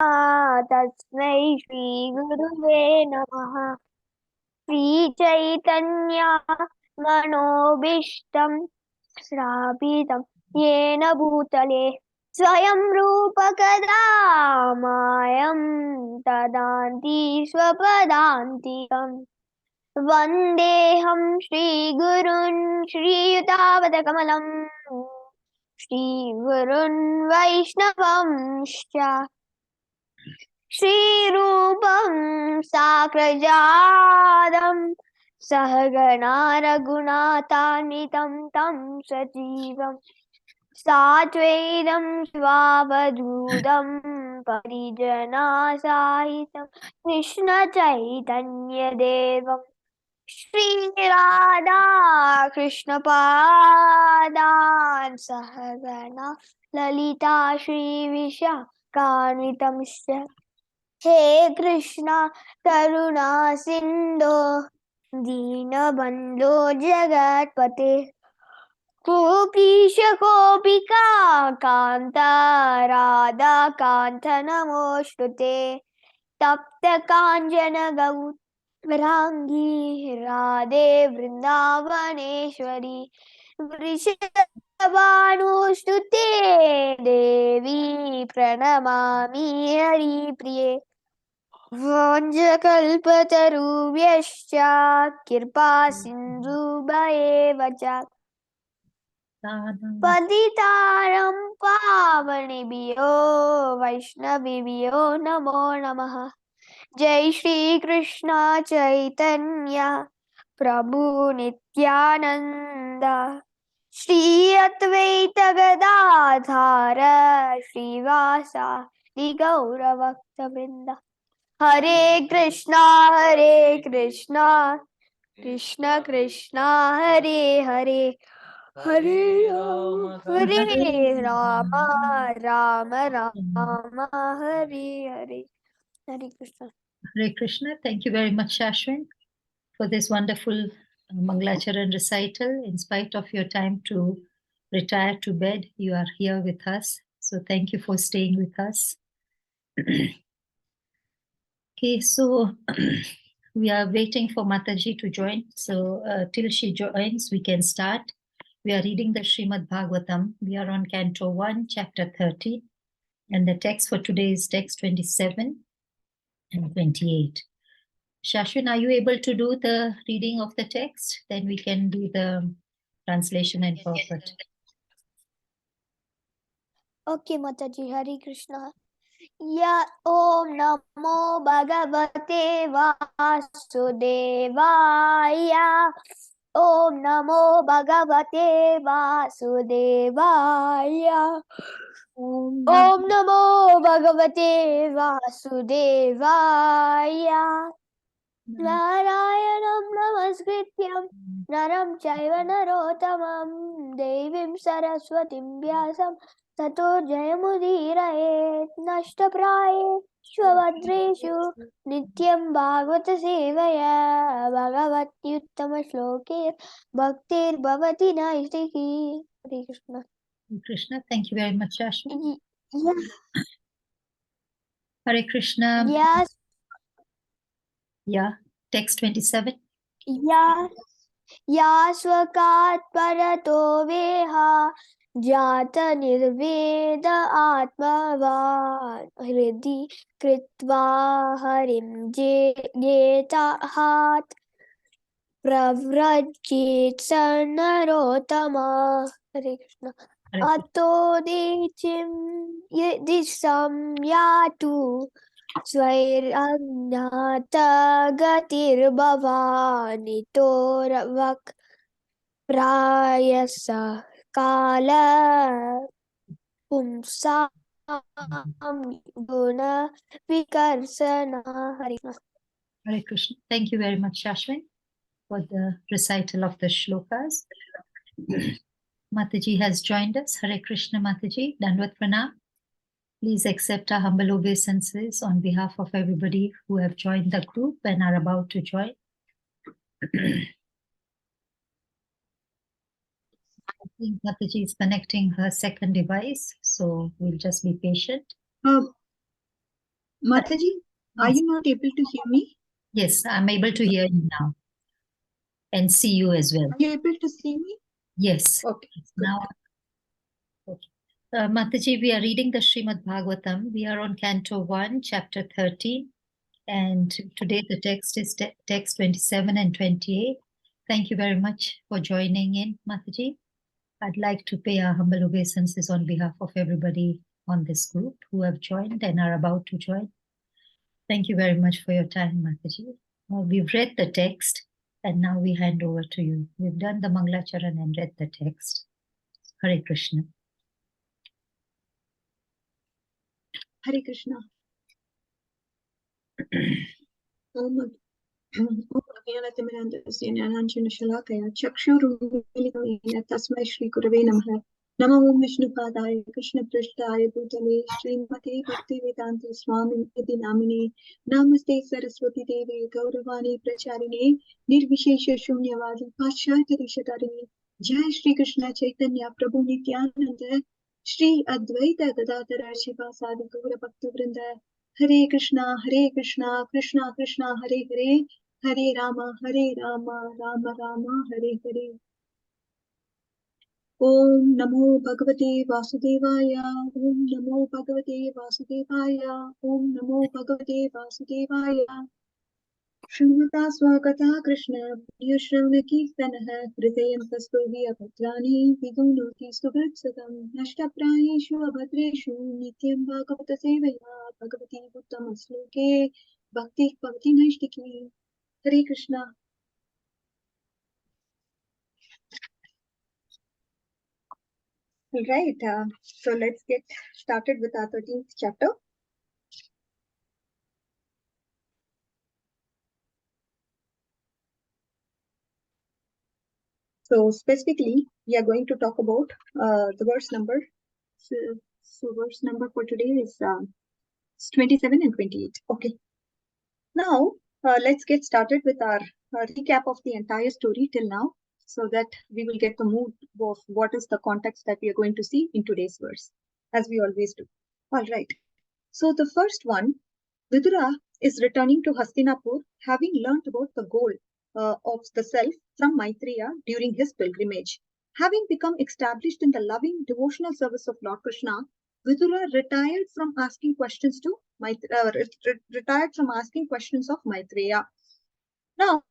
तस्मै श्रीगुरुवे नमः। श्रीचैतन्या मनोभीष्टं श्रावितं येन भूतले स्वयं रूप कदा मायं ददाति स्वपदान्तिकम्। वन्देऽहं श्रीगुरुन् श्रीयुतापदकमलं श्रीगुरुन् वैष्णवंश्च श्रीरूपं साग्रजातं सहगणा रघुनाथान्वितं तं सजीवं साद्वैतं स्वावधूतं परिजनासाहितं कृष्णचैतन्यदेवं श्रीराधा कृष्णपादान् सहगणा ललिता श्रीविशाखान्वितंश्च हे कृष्णा करुणा सिन्धो दीनबन्धो जगत्पते गोपीश गोपिका कान्त राधा कान्त नमोऽस्तुते तप्त काञ्चन गौराङ्गी राधे वृन्दावनेश्वरी वृषभानुस्तुते देवी प्रणमामि हरिप्रिये वाञ्छकल्पतरुभ्यश्च कृपा सिन्धुभ्येव च पतितानं पावनेभ्यो वैष्णवेभ्यो नमो नमः। जय श्री कृष्ण चैतन्य प्रभु नित्यानंद श्री अद्वैत गदाधर श्रीवासादि गौरभक्तवृंद। हरे Krishna Krishna Krishna Hare Hare Hare Ram Ram Ram Hare Hare. Hare Krishna. Hare Krishna. Thank you very much, Shashwin, for this wonderful Mangalacharan recital. In spite of your time to retire to bed, you are here with us. So thank you for staying with us. Okay, so we are waiting for Mataji to join. So till she joins, we can start. We are reading the Srimad Bhagavatam. We are on Canto 1, Chapter 30. And the text for today is text 27 and 28. Shashwin, are you able to do the reading of the text? Then we can do the translation and purport. Okay, Mataji, Hare Krishna. Ya Om Namo Bhagavate Vasudevaya. Om Namo Bhagavate Vasudevaya. Om Namo Bhagavate Vasudevaya. Narayanam Namaskrityam Naram Chaiva Narottamam Devim Saraswatim Vyasam Tato Jayamudiraye Nashtapraye Shvabhadreshu Nityam Bhagavata Sevaya Bhagavati Uttama Shloke Bhaktir Bhavati Naistiki. Hare Krishna. Hare Krishna, thank you very much, Shashwin. Yeah. Hare Krishna. Yes. Yeah, text 27. Yeah. या स्वकात् परतो वेहा जात निर्वेद आत्मवान् हृदि कृत्वा हरिं जेताहात् प्रव्रजेत् स नरोत्तमा. हरे कृष्ण. अतो दिचिं दिशं यातु स्वैरज्ञात गतिर्भवानितो वक् प्रायस काल पुंसां गुण विकर्षण. हरे Krishna. Hare Krishna. Thank you very much, Shashwin, for the recital of the shlokas. Mataji has joined us. Hare Krishna, Mataji. Dandvat Pranam. Please accept our humble obeisances on behalf of everybody who have joined the group and are about to join. I think Mataji is connecting her second device, so we'll just be patient. Mataji, are you not able to hear me? Yes, I'm able to hear you now and see you as well. Are you able to see me? Yes. Okay, good. Now, okay. Mataji, we are reading the Srimad Bhagavatam. We are on Canto 1, Chapter 13. And today the text is text 27 and 28. Thank you very much for joining in, Mataji. I'd like to pay our humble obeisances on behalf of everybody on this group who have joined and are about to join. Thank you very much for your time, Mataji. We've read the text and now we hand over to you. We've done the Mangalacharan and read the text. Hare Krishna. Hare Krishna. Om Ajnanatimidandasya Jnananjana Chakshurumilitamena Tasmai Shri Gurave Namaha. Namo Om Vishnupadaya Krishna Prishtaya Bhutale Srimate Bhaktivedanta Swami Niti Namine Namaste Saraswati Devi Gauravani Pracharine Nirvishesha Shunyavadi Paschalya Rishadarine Jai Shri Krishna Chaitanya Prabhu Nityananda Shri Advaita Gadadhara Shivasadi Gaura Bhakta Vrinda Hare Krishna, Krishna Krishna, Hare Hare, Hare Rama, Rama Rama, Hare Hare. Om Namo Bhagavate Vasudevaya, Om Namo Bhagavate Vasudevaya, Om Namo Bhagavate Vasudevaya. Shrimata Swagata Krishna, Yashravana Kirtanaha, Hridayam Kasturi Abhadrani, Vidunoti Subhatsadam, Nashtaprayeshu Abhadreshu, Nityam Bhagavata Sevaya, Bhagavati Uttamasloke, Bhakti Bhakti Naishtiki. Hare Krishna. Alright, so let's get started with our 13th chapter. So specifically, we are going to talk about the verse number. So verse number for today is 27 and 28. Okay. Now, let's get started with our recap of the entire story till now, so that we will get the mood of what is the context that we are going to see in today's verse, as we always do. All right. So the first one, Vidura is returning to Hastinapur, having learnt about the goal of the self from Maitreya during his pilgrimage. Having become established in the loving devotional service of Lord Krishna, Vidura retired from asking questions to retired from asking questions of Maitreya. Now,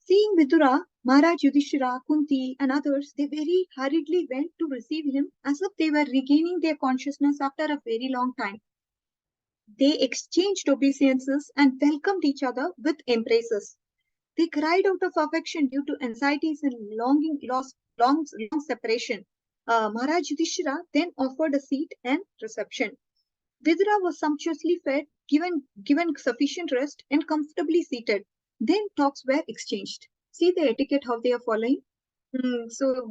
seeing Vidura, Maharaj Yudhishthira, Kunti, and others, they very hurriedly went to receive him as if they were regaining their consciousness after a very long time. They exchanged obeisances and welcomed each other with embraces. They cried out of affection due to anxieties and long separation. Maharaj Yudhishthira then offered a seat and reception. Vidura was sumptuously fed, given sufficient rest, and comfortably seated. Then talks were exchanged. See the etiquette how they are following. So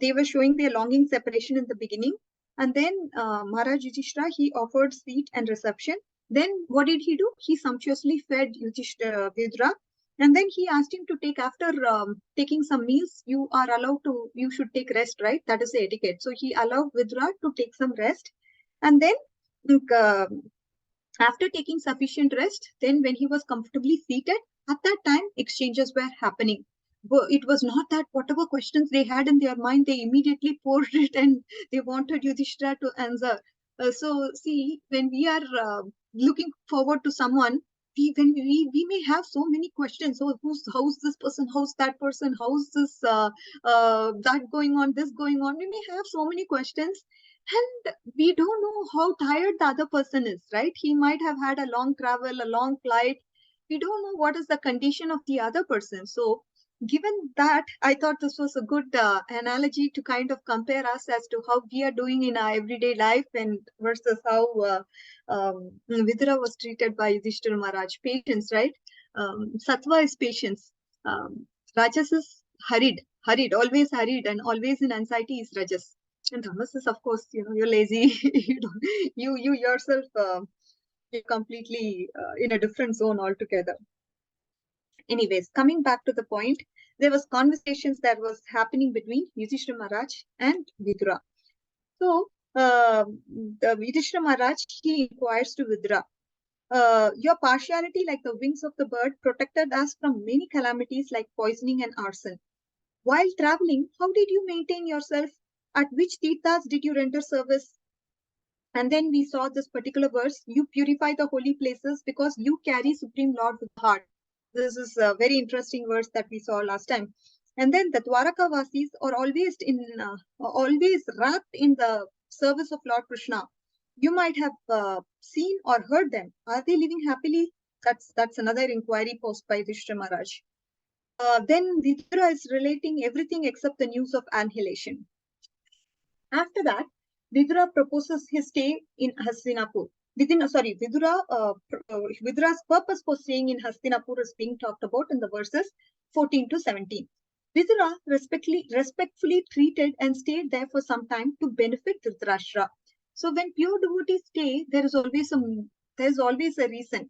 they were showing their longing separation in the beginning. And then Maharaj Yudhishthira, he offered seat and reception. Then what did he do? He sumptuously fed Vidura. And then he asked him to take, after taking some meals, you should take rest, right? That is the etiquette. So he allowed Vidura to take some rest. And then after taking sufficient rest, then when he was comfortably seated, at that time, exchanges were happening. It was not that whatever questions they had in their mind, they immediately poured it and they wanted Yudhishthira to answer. So see, when we are looking forward to someone, we may have so many questions. So how's this person? How's that person? How's this that going on? This going on? We may have so many questions. And we don't know how tired the other person is, right? He might have had a long travel, a long flight. We don't know what is the condition of the other person. So given that, I thought this was a good analogy to kind of compare us as to how we are doing in our everyday life and versus how Vidura was treated by Yudhishthira Maharaj. Patience, right? Sattva is patience. Rajas is hurried, always hurried, and always in anxiety is Rajas. And Tamas is, of course, you're lazy. you yourself, you're completely in a different zone altogether. Anyways, coming back to the point, there was conversations that was happening between Yudhishthira Maharaj and Vidura. So, the Yudhishthira Maharaj, he inquires to Vidura, Your partiality, like the wings of the bird, protected us from many calamities like poisoning and arson. While traveling, how did you maintain yourself? At which tirthas did you render service? And then we saw this particular verse, you purify the holy places because you carry Supreme Lord with the heart. This is a very interesting verse that we saw last time. And then the Dwarakavasis are always wrapped in the service of Lord Krishna. You might have seen or heard them. Are they living happily? That's another inquiry posed by Vishnu Maharaj. Then Vidura is relating everything except the news of annihilation. After that, Vidura proposes his stay in Hastinapur. Vidura's purpose for staying in Hastinapur is being talked about in the verses 14 to 17. Vidura respectfully treated and stayed there for some time to benefit Dhritarashtra. So when pure devotees stay, there is always a reason.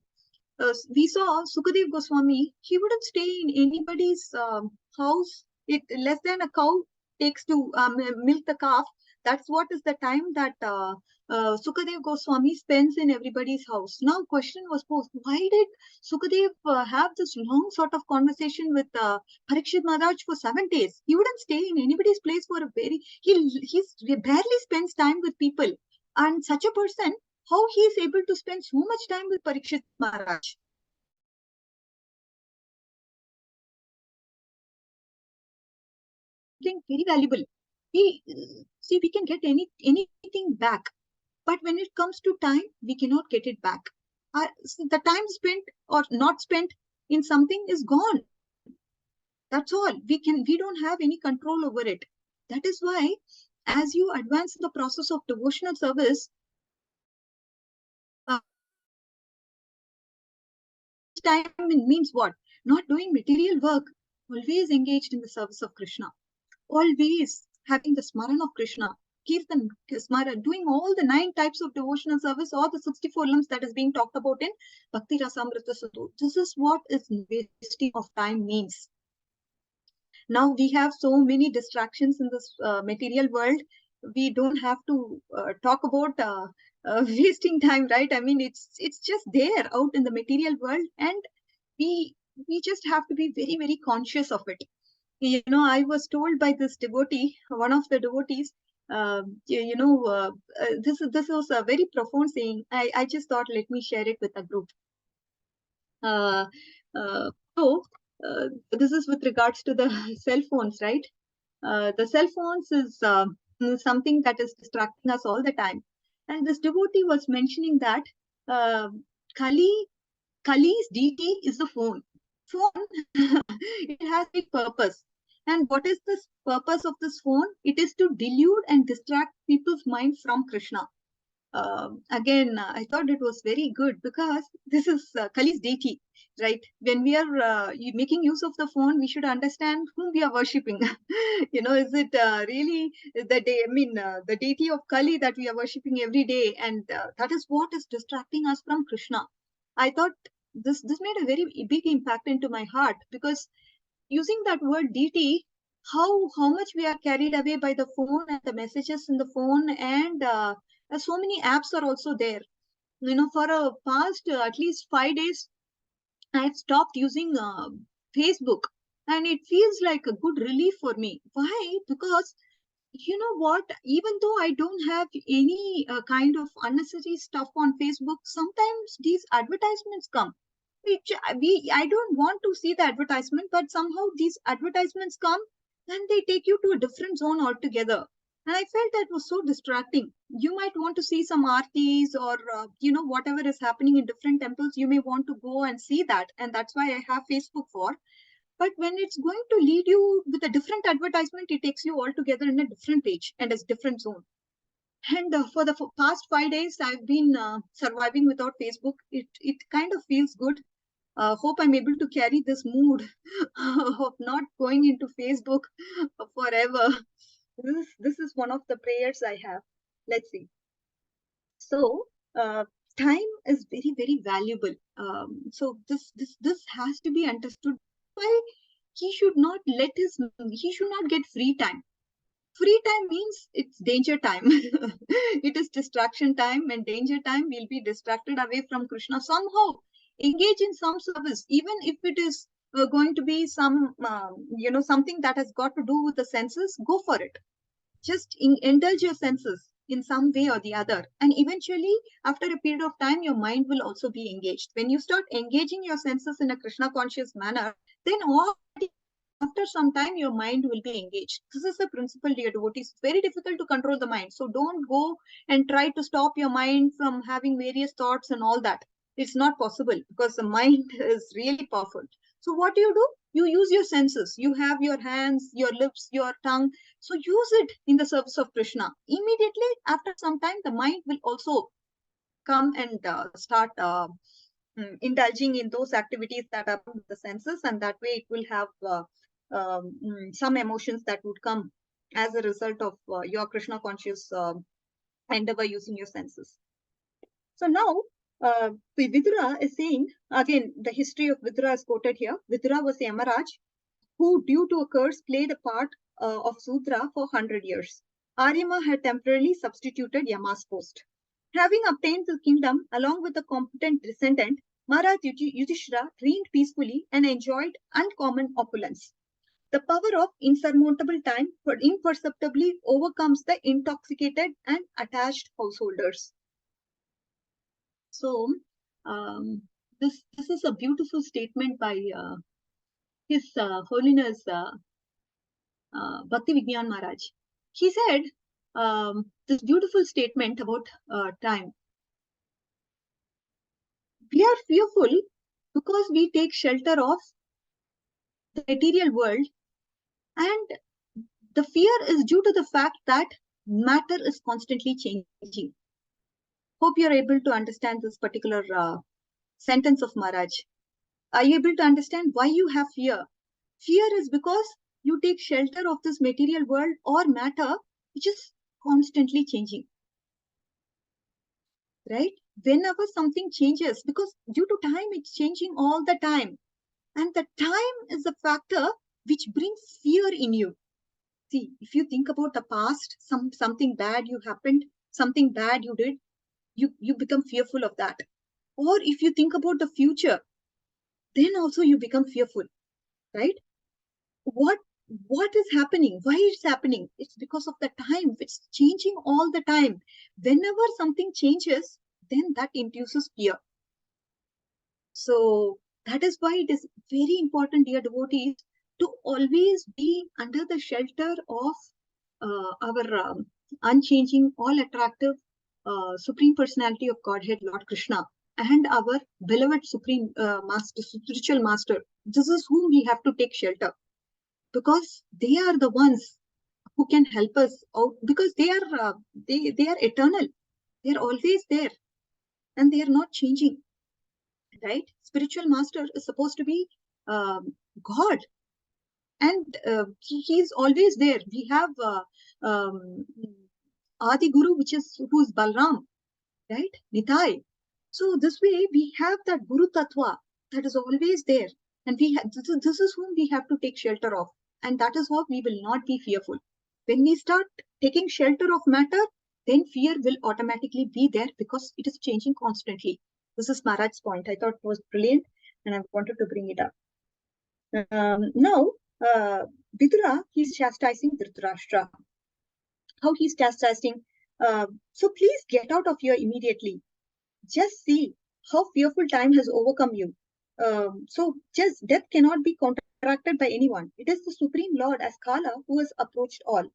We saw Sukadev Goswami, he wouldn't stay in anybody's house. Less than a cow takes to milk the calf. That's what is the time that Sukadev Goswami spends in everybody's house. Now, question was posed: why did Sukadev have this long sort of conversation with Parikshit Maharaj for 7 days? He wouldn't stay in anybody's place for he barely spends time with people. And such a person, how he is able to spend so much time with Parikshit Maharaj? Something very valuable. We can get anything back, but when it comes to time, we cannot get it back. The time spent or not spent in something is gone. That's all. We don't have any control over it. That is why, as you advance in the process of devotional service, time means what? Not doing material work. Always engaged in the service of Krishna. Always having the smaran of Krishna. Kirtan, Smaran, doing all the 9 types of devotional service, or the 64 limbs that is being talked about in Bhakti Rasamrita Sudhu. This is what is wasting of time means. Now we have so many distractions in this material world. We don't have to talk about wasting time, right? I mean, it's just there out in the material world, and we just have to be very, very conscious of it. You know, I was told by this devotee, one of the devotees, this was a very profound saying. I just thought, let me share it with the group. Uh, this is with regards to the cell phones, right? The cell phones is something that is distracting us all the time. And this devotee was mentioning that Kali's deity is the phone. Phone, it has a purpose. And what is the purpose of this phone? It is to delude and distract people's mind from Krishna. Again, I thought it was very good because this is Kali's deity, right? When we are making use of the phone, we should understand whom we are worshipping. Is it really the deity of Kali that we are worshipping every day? And that is what is distracting us from Krishna. I thought this made a very big impact into my heart, because using that word deity, how much we are carried away by the phone and the messages in the phone, and so many apps are also there. For a past at least 5 days, I've stopped using Facebook, and it feels like a good relief for me. Why? Because you know what? Even though I don't have any kind of unnecessary stuff on Facebook, sometimes these advertisements come. I don't want to see the advertisement, but somehow these advertisements come and they take you to a different zone altogether. And I felt that was so distracting. You might want to see some aartis or, whatever is happening in different temples. You may want to go and see that. And that's why I have Facebook for. But when it's going to lead you with a different advertisement, it takes you altogether in a different page and a different zone. And for the past 5 days, I've been surviving without Facebook. It kind of feels good. Hope I'm able to carry this mood of not going into Facebook forever. This is one of the prayers I have. Let's see. So time is very, very valuable. So this has to be understood. Why he should not get free time. Free time means it's danger time. It is distraction time, and danger time we'll be distracted away from Krishna. Somehow engage in some service, even if it is going to be some, something that has got to do with the senses, go for it. Just indulge your senses in some way or the other. And eventually, after a period of time, your mind will also be engaged. When you start engaging your senses in a Krishna conscious manner, then after some time, your mind will be engaged. This is the principle, dear devotees. It's very difficult to control the mind. So don't go and try to stop your mind from having various thoughts and all that. It's not possible because the mind is really powerful. So what do? You use your senses. You have your hands, your lips, your tongue. So use it in the service of Krishna. Immediately after some time, the mind will also come and start indulging in those activities that are with the senses, and that way it will have some emotions that would come as a result of your Krishna conscious endeavor using your senses. So now Vidura is saying, again, the history of Vidura is quoted here. Vidura was Yamaraj who, due to a curse, played a part of Sudra for 100 years. Aryama had temporarily substituted Yama's post. Having obtained the kingdom along with a competent descendant, Maharaj Yudhishthira reigned peacefully and enjoyed uncommon opulence. The power of insurmountable time imperceptibly overcomes the intoxicated and attached householders. So, this is a beautiful statement by His Holiness Bhakti Vigyan Maharaj. He said this beautiful statement about time. We are fearful because we take shelter of the material world, and the fear is due to the fact that matter is constantly changing. Hope you are able to understand this particular sentence of Maharaj. Are you able to understand why you have fear? Fear is because you take shelter of this material world or matter, which is constantly changing. Right? Whenever something changes, because due to time, it's changing all the time. And the time is a factor which brings fear in you. See, if you think about the past, something bad you happened, something bad you did, you become fearful of that. Or if you think about the future, then also you become fearful, right? What is happening? Why it's happening? It's because of the time. It's changing all the time. Whenever something changes, then that induces fear. So that is why it is very important, dear devotees, to always be under the shelter of our unchanging, all attractive Supreme Personality of Godhead, Lord Krishna, and our beloved Supreme Master, Spiritual Master. This is whom we have to take shelter, because they are the ones who can help us out, because they are eternal. They are always there, and they are not changing. Right? Spiritual master is supposed to be God, and he is always there. We have Adi Guru, who is Balram, right? Nitai. So this way we have that Guru Tattva that is always there, and this is whom we have to take shelter of, and that is how we will not be fearful. When we start taking shelter of matter, then fear will automatically be there because it is changing constantly. This is Maharaj's point. I thought it was brilliant, and I wanted to bring it up. Now, Vidura, he's chastising Dhritarashtra. How he's chastising? So please get out of here immediately. Just see how fearful time has overcome you. So just death cannot be counteracted by anyone. It is the Supreme Lord as Kala who has approached all.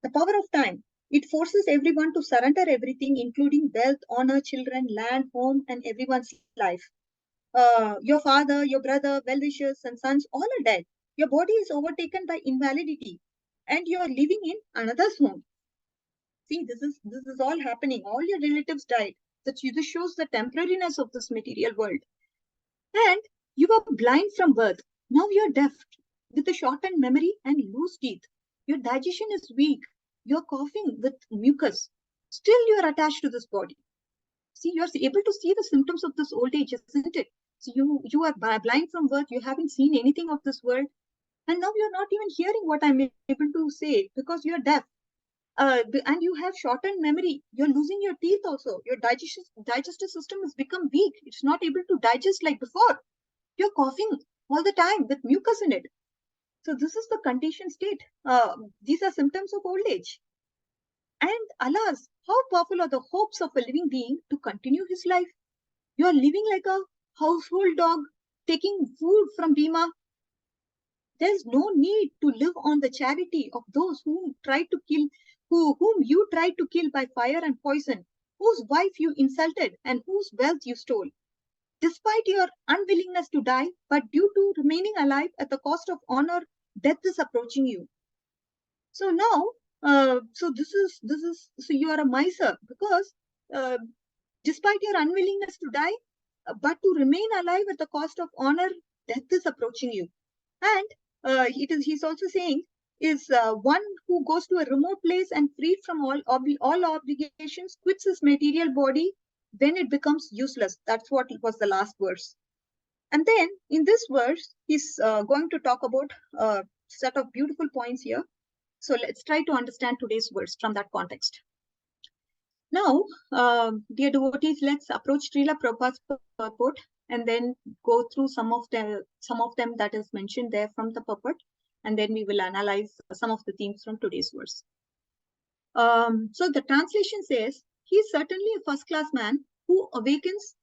The power of time. It forces everyone to surrender everything, including wealth, honor, children, land, home, and everyone's life. Your father, your brother, well-wishers, and sons all are dead. Your body is overtaken by invalidity, and you are living in another's home. See, this is all happening. All your relatives died. This shows the temporariness of this material world. And you were blind from birth. Now you are deaf, with a shortened memory and loose teeth. Your digestion is weak. You are coughing with mucus. Still, you are attached to this body. See, you are able to see the symptoms of this old age, isn't it? So you are blind from birth. You haven't seen anything of this world. And now you're not even hearing what I'm able to say because you're deaf. And you have shortened memory. You're losing your teeth also. Your digestive system has become weak. It's not able to digest like before. You're coughing all the time with mucus in it. So this is the conditioned state. These are symptoms of old age. And alas, how powerful are the hopes of a living being to continue his life? You are living like a household dog, taking food from Bhima. There's no need to live on the charity of those whom you tried to kill by fire and poison, whose wife you insulted and whose wealth you stole. Despite your unwillingness to die, but due to remaining alive at the cost of honor, death is approaching you. So now, so you are a miser because despite your unwillingness to die, but to remain alive at the cost of honor, death is approaching you. And he's also saying is one who goes to a remote place and freed from all obligations, quits his material body when it becomes useless. That's what was the last verse. And then in this verse, he's going to talk about a set of beautiful points here. So let's try to understand today's verse from that context. Now, dear devotees, let's approach Srila Prabhupada's purport and then go through some of them that is mentioned there from the purport, and then we will analyze some of the themes from today's verse. So the translation says, he is certainly a first-class man who awakens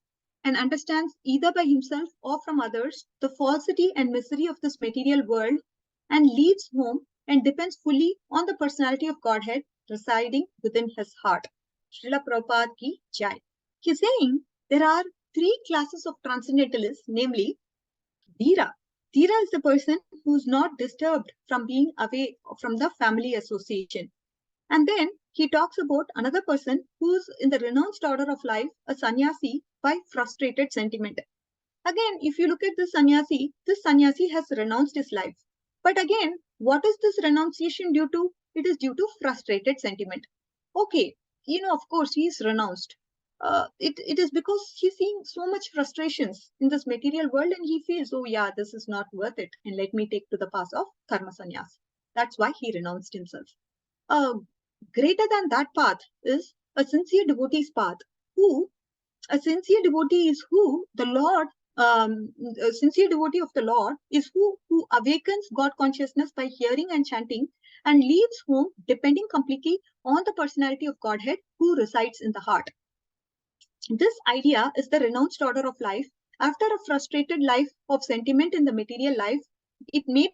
and understands either by himself or from others the falsity and misery of this material world and leaves home and depends fully on the personality of Godhead residing within his heart. Srila Prabhupada ki jai. He's saying there are three classes of transcendentalists, namely Dhira. Dhira is the person who's not disturbed from being away from the family association. And then he talks about another person who's in the renounced order of life, a sannyasi by frustrated sentiment. Again, if you look at this sannyasi has renounced his life. But again, what is this renunciation due to? It is due to frustrated sentiment. Okay, of course, he is renounced. It is because he's seeing so much frustrations in this material world and he feels, oh yeah, this is not worth it. And let me take to the path of karma sannyas. That's why he renounced himself. Greater than that path is a sincere devotee's path. A sincere devotee is who the Lord, a sincere devotee of the Lord is who awakens God consciousness by hearing and chanting and leaves home depending completely on the personality of Godhead who resides in the heart. This idea is the renounced order of life. After a frustrated life of sentiment in the material life, it may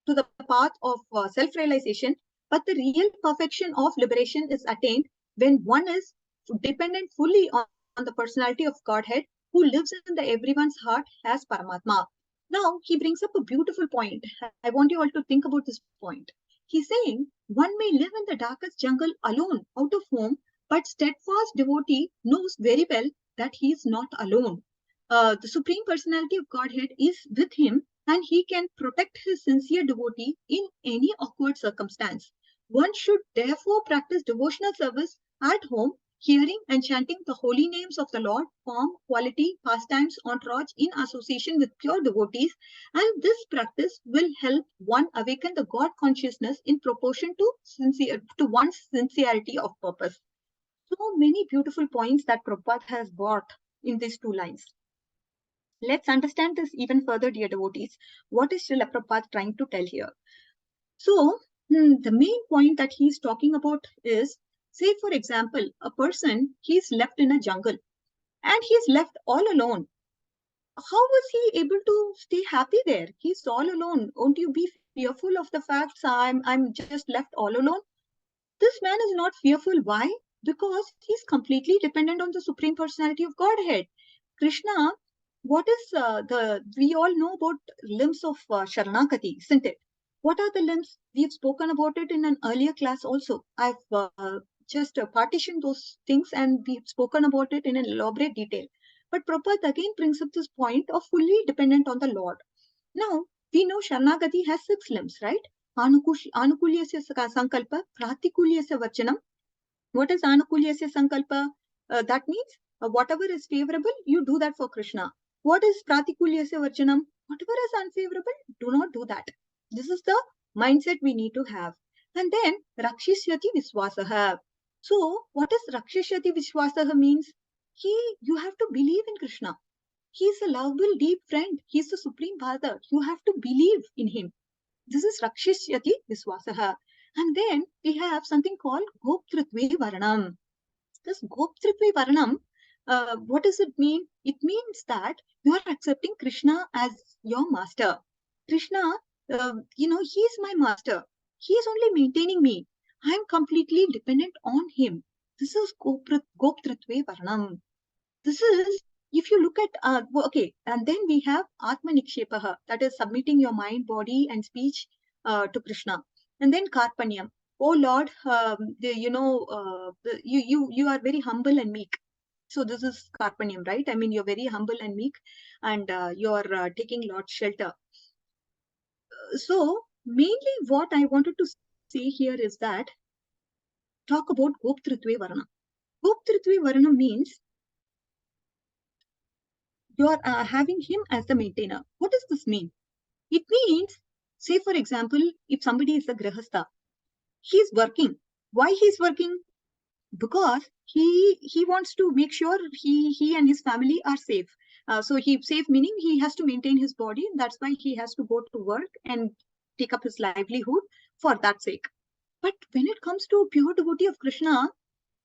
to the path of self-realization, but the real perfection of liberation is attained when one is dependent fully on the personality of Godhead who lives in the everyone's heart as Paramatma. Now, he brings up a beautiful point. I want you all to think about this point. He's saying, one may live in the darkest jungle alone, out of home, but steadfast devotee knows very well that he is not alone. The Supreme Personality of Godhead is with him and he can protect his sincere devotee in any awkward circumstance. One should therefore practice devotional service at home, hearing and chanting the holy names of the Lord, form, quality, pastimes, entourage in association with pure devotees, and this practice will help one awaken the God consciousness in proportion to one's sincerity of purpose. So many beautiful points that Prabhupada has brought in these two lines. Let's understand this even further, dear devotees. What is Srila Prabhupada trying to tell here? So, the main point that he's talking about is, say for example, a person, he's left in a jungle and he's left all alone. How was he able to stay happy there? He's all alone. Won't you be fearful of the fact I'm just left all alone? This man is not fearful. Why? Because he's completely dependent on the Supreme Personality of Godhead. Krishna, what is we all know about limbs of Sharanagati, isn't it? What are the limbs? We've spoken about it in an earlier class also. I've just partitioned those things and we've spoken about it in an elaborate detail. But Prabhupada again brings up this point of fully dependent on the Lord. Now, we know Sharanagati has 6 limbs, right? Anukulyasya sankalpa, pratikulyasya vachanam. What is anukulyasya sankalpa? That means whatever is favorable, you do that for Krishna. What is pratikulyasya vachanam? Whatever is unfavorable, do not do that. This is the mindset we need to have. And then Rakshishyati Viswasaha. So what is Rakshishyati Viswasaha means? You have to believe in Krishna. He is a lovable, deep friend. He is the Supreme Father. You have to believe in him. This is Rakshishyati Viswasaha. And then we have something called Goptritve Varnam. This Goptritve Varnam, what does it mean? It means that you are accepting Krishna as your master. Krishna, he is my master. He is only maintaining me. I am completely dependent on him. This is Goptritve Varnam. This is, if you look at, okay, and then we have Atma Nikshepaha, that is submitting your mind, body, and speech to Krishna. And then Karpanyam. Oh Lord, you are very humble and meek. So this is Karpanyam, right? I mean, you're very humble and meek, and you're taking Lord's shelter. So mainly what I wanted to say here is that, talk about Goptritve Varna. Goptritve Varna means you are having him as the maintainer. What does this mean? It means, say for example, if somebody is a grahastha, he is working. Why he is working? Because he wants to make sure he and his family are safe. So he safe meaning he has to maintain his body. That's why he has to go to work and take up his livelihood for that sake. But when it comes to pure devotee of Krishna,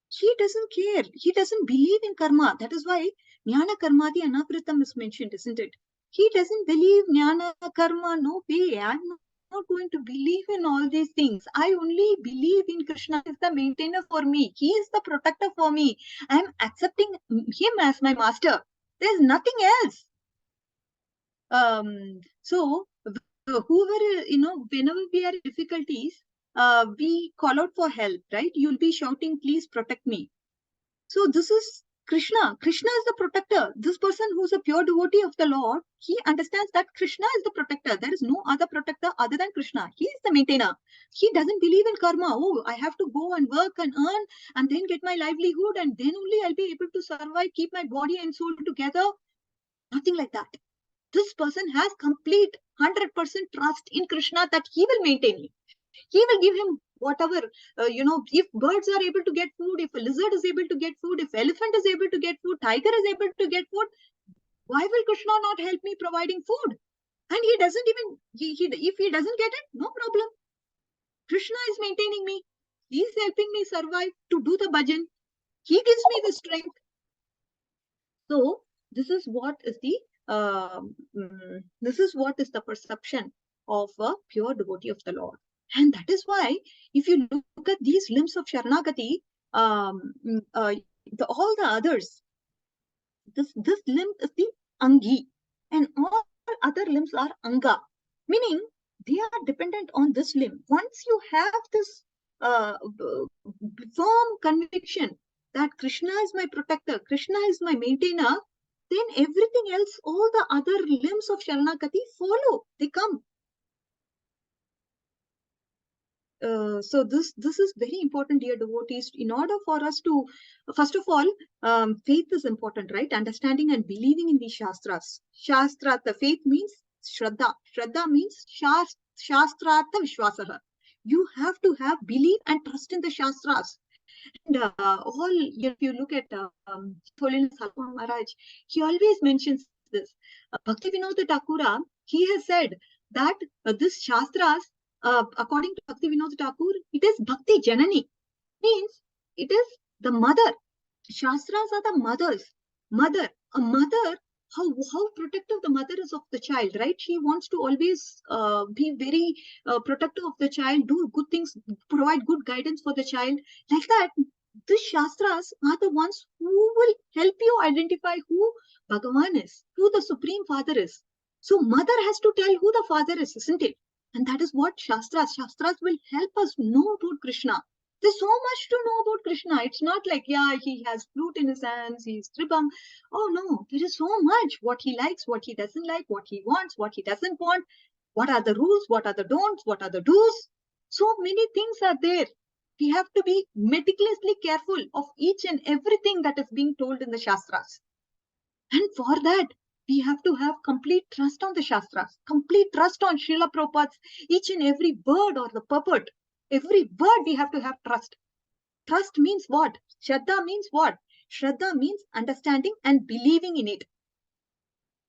he doesn't care. He doesn't believe in karma. That is why Jnana Karmadi Anavritam is mentioned, isn't it? He doesn't believe Jnana Karma. No way. I'm not going to believe in all these things. I only believe in Krishna is the maintainer for me. He is the protector for me. I'm accepting him as my master. There's nothing else. So whoever, whenever we are in difficulties, we call out for help, right? You'll be shouting, please protect me. So this is Krishna. Krishna is the protector. This person who's a pure devotee of the Lord, he understands that Krishna is the protector. There is no other protector other than Krishna. He is the maintainer. He doesn't believe in karma. Oh, I have to go and work and earn and then get my livelihood and then only I'll be able to survive, keep my body and soul together. Nothing like that. This person has complete 100% trust in Krishna that he will maintain him. He will give him whatever, if birds are able to get food, if a lizard is able to get food, if elephant is able to get food, tiger is able to get food, why will Krishna not help me providing food? And he doesn't even, if he doesn't get it, no problem. Krishna is maintaining me. He is helping me survive to do the bhajan. He gives me the strength. So this is what is the perception of a pure devotee of the Lord. And that is why, if you look at these limbs of Sharanagati, all the others, this limb is the Angi, and all other limbs are Anga, meaning they are dependent on this limb. Once you have this firm conviction that Krishna is my protector, Krishna is my maintainer, then everything else, all the other limbs of Sharanagati follow, they come. So this is very important, dear devotees. In order for us to, first of all, faith is important, right? Understanding and believing in the Shastras. Shastra, the faith means Shraddha. Shraddha means Shastrartha Vishwasaha. You have to have belief and trust in the Shastras. And if you look at Holiness Halpan Maharaj, he always mentions this. Bhakti Vinod Thakura, he has said that this Shastras, according to Bhakti Vinod Thakur, it is Bhakti Janani. Means it is the mother. Shastras are the mothers. Mother. A mother, how protective the mother is of the child, right? She wants to always be very protective of the child, do good things, provide good guidance for the child. Like that, the Shastras are the ones who will help you identify who Bhagavan is, who the Supreme Father is. So mother has to tell who the Father is, isn't it? And that is what Shastras will help us know about Krishna. There's so much to know about Krishna. It's not like, yeah, he has flute in his hands, he's tribam. Oh no, there is so much. What he likes, what he doesn't like, what he wants, what he doesn't want. What are the rules, what are the don'ts, what are the do's? So many things are there. We have to be meticulously careful of each and everything that is being told in the Shastras. And for that, We have to have complete trust on the Shastras, complete trust on Srila Prabhupada's each and every word or the purport. Every word we have to have trust. Trust means what? Shraddha means what? Shraddha means understanding and believing in it.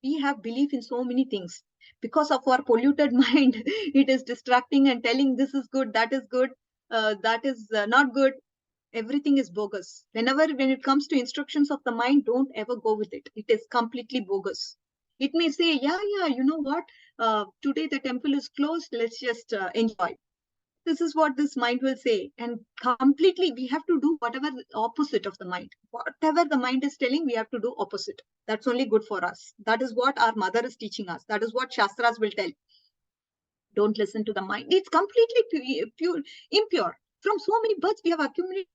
We have belief in so many things. Because of our polluted mind, it is distracting and telling this is good, that is good, that is not good. Everything is bogus. When it comes to instructions of the mind, don't ever go with it. It is completely bogus. It may say, yeah, you know what? Today the temple is closed. Let's just enjoy. This is what this mind will say. And completely, we have to do whatever the opposite of the mind. Whatever the mind is telling, we have to do opposite. That's only good for us. That is what our mother is teaching us. That is what Shastras will tell. Don't listen to the mind. It's completely pure, impure. From so many births, we have accumulated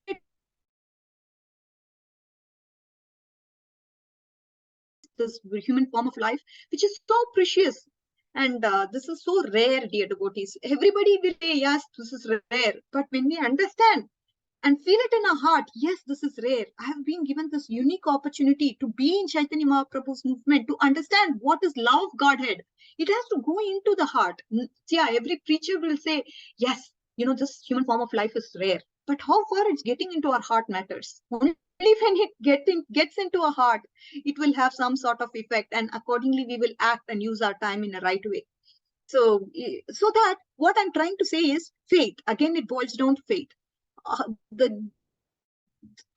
this human form of life, which is so precious. And this is so rare, dear devotees. Everybody will say, yes, this is rare. But when we understand and feel it in our heart, yes, this is rare. I have been given this unique opportunity to be in Chaitanya Mahaprabhu's movement, to understand what is love of Godhead. It has to go into the heart. Yeah, every preacher will say, yes, this human form of life is rare. But how far it's getting into our heart matters. Only when it gets into our heart, it will have some sort of effect. And accordingly, we will act and use our time in a right way. So that what I'm trying to say is faith. Again, it boils down to faith. To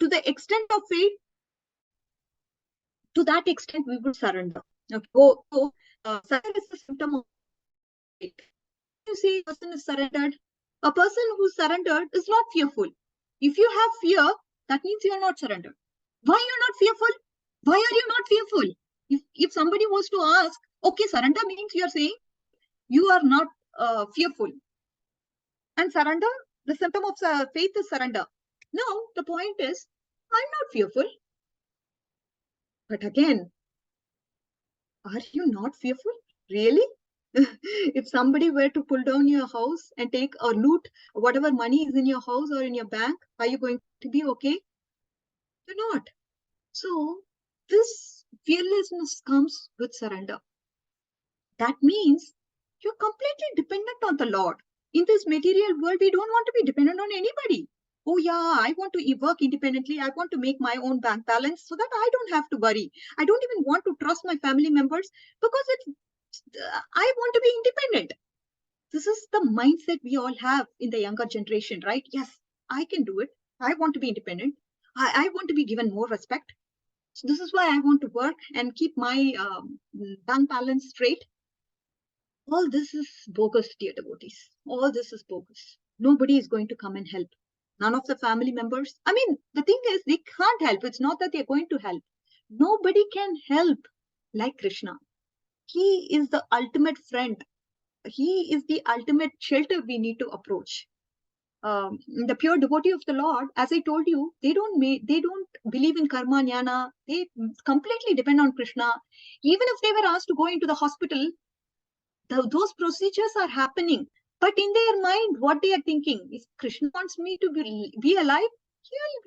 the extent of faith, to that extent we would surrender. Okay. Surrender is a symptom of faith. You see, a person is surrendered. A person who's surrendered is not fearful. If you have fear, that means you are not surrendered. Why you're not fearful? Why are you not fearful? If somebody was to ask, okay, surrender means you are saying you are not fearful. And surrender, the symptom of faith is surrender. No, the point is, I'm not fearful. But again, are you not fearful? Really? If somebody were to pull down your house and take or loot whatever money is in your house or in your bank, are you going to be okay? You're not. So this fearlessness comes with surrender. That means you're completely dependent on the Lord. In this material world, we don't want to be dependent on anybody. Oh yeah, I want to work independently. I want to make my own bank balance so that I don't have to worry. I don't even want to trust my family members because I want to be independent. This is the mindset we all have in the younger generation, right? Yes, I can do it. I want to be independent. I want to be given more respect. So this is why I want to work and keep my bank balance straight. All this is bogus, dear devotees. All this is bogus. Nobody is going to come and help. None of the family members. I mean, the thing is, they can't help. It's not that they're going to help. Nobody can help like Krishna. He is the ultimate friend. He is the ultimate shelter we need to approach. The pure devotee of the Lord, as I told you, they don't believe in karma jnana. They completely depend on Krishna. Even if they were asked to go into the hospital, those procedures are happening. But in their mind, what they are thinking is, Krishna wants me to be alive.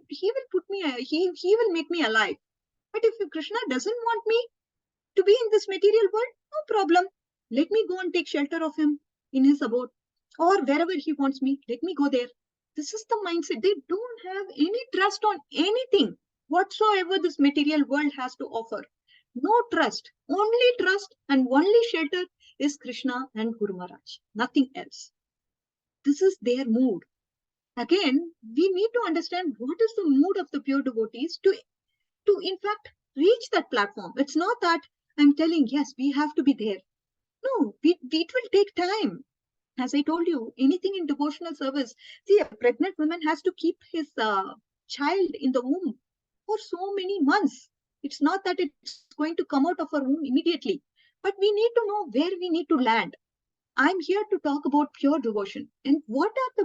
He will put me. He will make me alive. But if Krishna doesn't want me to be in this material world, no problem. Let me go and take shelter of him in his abode, or wherever he wants me. Let me go there. This is the mindset. They don't have any trust on anything whatsoever this material world has to offer. No trust, only trust and only shelter is Krishna and Guru Maharaj, nothing else. This is their mood. Again, we need to understand what is the mood of the pure devotees to in fact reach that platform. It's not that I'm telling, yes, we have to be there. No, it will take time. As I told you, anything in devotional service, see, a pregnant woman has to keep his child in the womb for so many months. It's not that it's going to come out of her womb immediately, but we need to know where we need to land. I'm here to talk about pure devotion. And what is the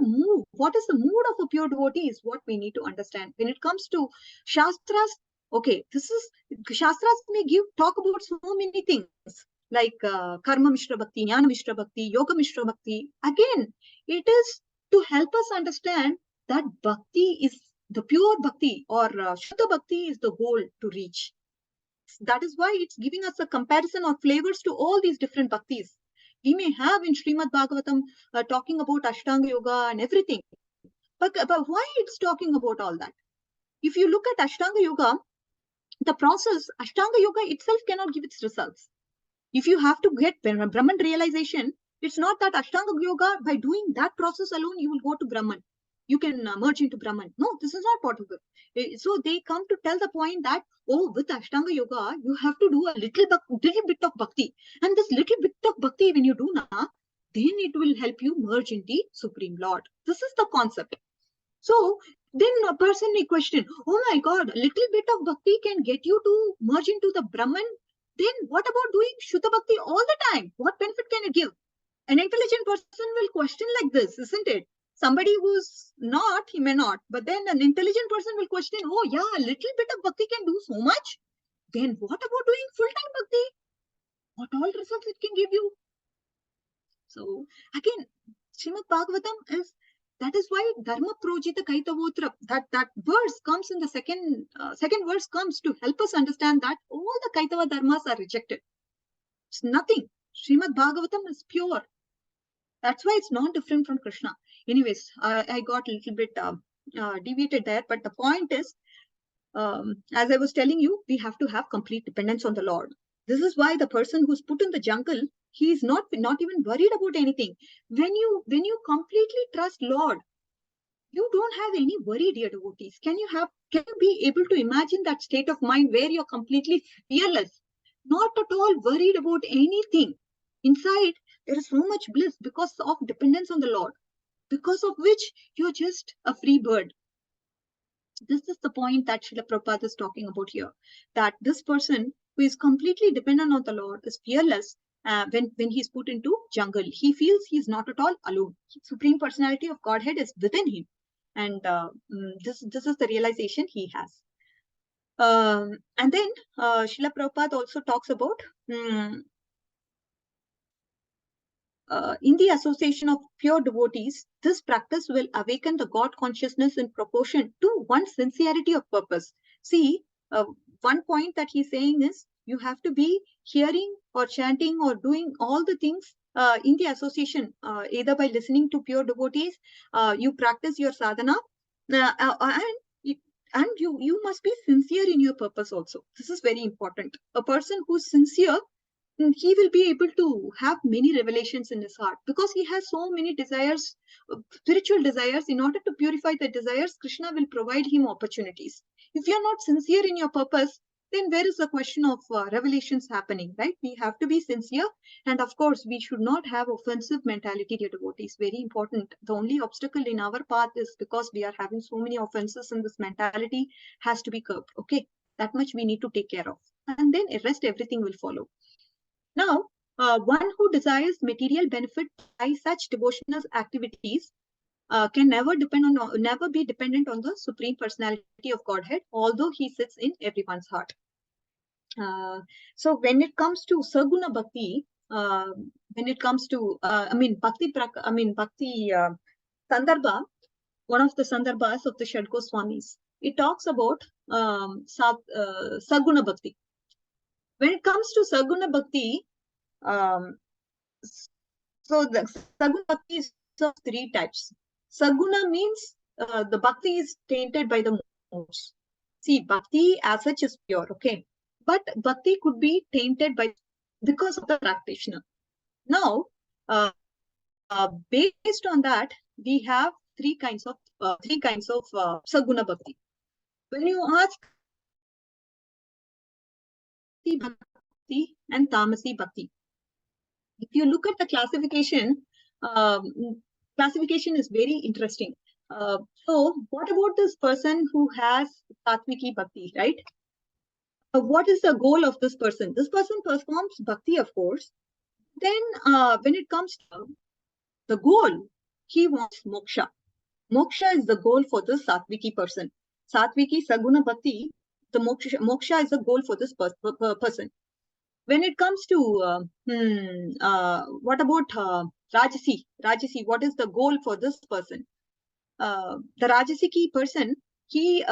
mood of a pure devotee is what we need to understand. When it comes to Shastras, okay, Shastras may talk about so many things like Karma Mishra Bhakti, Jnana Mishra Bhakti, Yoga Mishra Bhakti. Again, it is to help us understand that Bhakti is the pure Bhakti or Shuddha Bhakti is the goal to reach. That is why it's giving us a comparison or flavors to all these different bhaktis. We may have in Srimad Bhagavatam talking about Ashtanga Yoga and everything. But why it's talking about all that? If you look at Ashtanga Yoga, the process, Ashtanga Yoga itself cannot give its results. If you have to get Brahman realization, it's not that Ashtanga Yoga, by doing that process alone, you will go to Brahman. You can merge into Brahman. No, this is not possible. So they come to tell the point that, oh, with Ashtanga Yoga, you have to do a little bit of bhakti. And this little bit of bhakti, when you do now, then it will help you merge in the Supreme Lord. This is the concept. So then a person may question, oh my God, a little bit of bhakti can get you to merge into the Brahman. Then what about doing Shuddha Bhakti all the time? What benefit can it give? An intelligent person will question like this, isn't it? Somebody who's not, he may not. But then an intelligent person will question, oh yeah, a little bit of bhakti can do so much. Then what about doing full-time bhakti? What all results it can give you? So again, Srimad Bhagavatam is, that is why Dharma Projita Kaitavotra, that verse comes in the second verse comes to help us understand that all the Kaitava dharmas are rejected. It's nothing. Srimad Bhagavatam is pure. That's why it's not different from Krishna. Anyways, I got a little bit deviated there, but the point is, as I was telling you, we have to have complete dependence on the Lord. This is why the person who's put in the jungle, he is not even worried about anything. When you completely trust Lord, you don't have any worry, dear devotees. Can you be able to imagine that state of mind where you're completely fearless, not at all worried about anything? Inside, there is so much bliss because of dependence on the Lord, because of which you're just a free bird. This is the point that Srila Prabhupada is talking about here, that this person who is completely dependent on the Lord is fearless. When he's put into jungle, he feels he's not at all alone. Supreme Personality of Godhead is within him. And this is the realization he has. And then Srila Prabhupada also talks about in the association of pure devotees, this practice will awaken the God consciousness in proportion to one's sincerity of purpose. See, one point that he's saying is you have to be hearing or chanting or doing all the things in the association, either by listening to pure devotees, you practice your sadhana, and you must be sincere in your purpose also. This is very important. A person who's sincere, he will be able to have many revelations in his heart because he has so many desires, spiritual desires. In order to purify the desires, Krishna will provide him opportunities. If you're not sincere in your purpose, then where is the question of revelations happening, right? We have to be sincere. And of course, we should not have offensive mentality, dear devotees. Very important. The only obstacle in our path is because we are having so many offenses, and this mentality has to be curbed. Okay, that much we need to take care of. And then the rest, everything will follow. Now, one who desires material benefit by such devotional activities can never be dependent on the Supreme Personality of Godhead, although he sits in everyone's heart. So when it comes to Saguna Bhakti, when it comes to Bhakti Sandarbha, one of the Sandarbhas of the Shadko Swamis, it talks about Saguna Bhakti. When it comes to Saguna Bhakti, so the Saguna Bhakti is of three types. Saguna means the Bhakti is tainted by the modes. See, Bhakti as such is pure, okay? But Bhakti could be tainted because of the practitioner. Now, based on that, we have three kinds of Saguna Bhakti. When you ask Bhakti and Tamasi Bhakti, if you look at the classification, classification is very interesting. So what about this person who has Satviki Bhakti, right? What is the goal of this person? This person performs Bhakti, of course. Then when it comes to the goal, he wants moksha. Moksha is the goal for this Satviki person. Satviki Saguna Bhakti, the moksha is the goal for this person. When it comes to what about Rajasi? Rajasi, what is the goal for this person? The Rajasiki person, he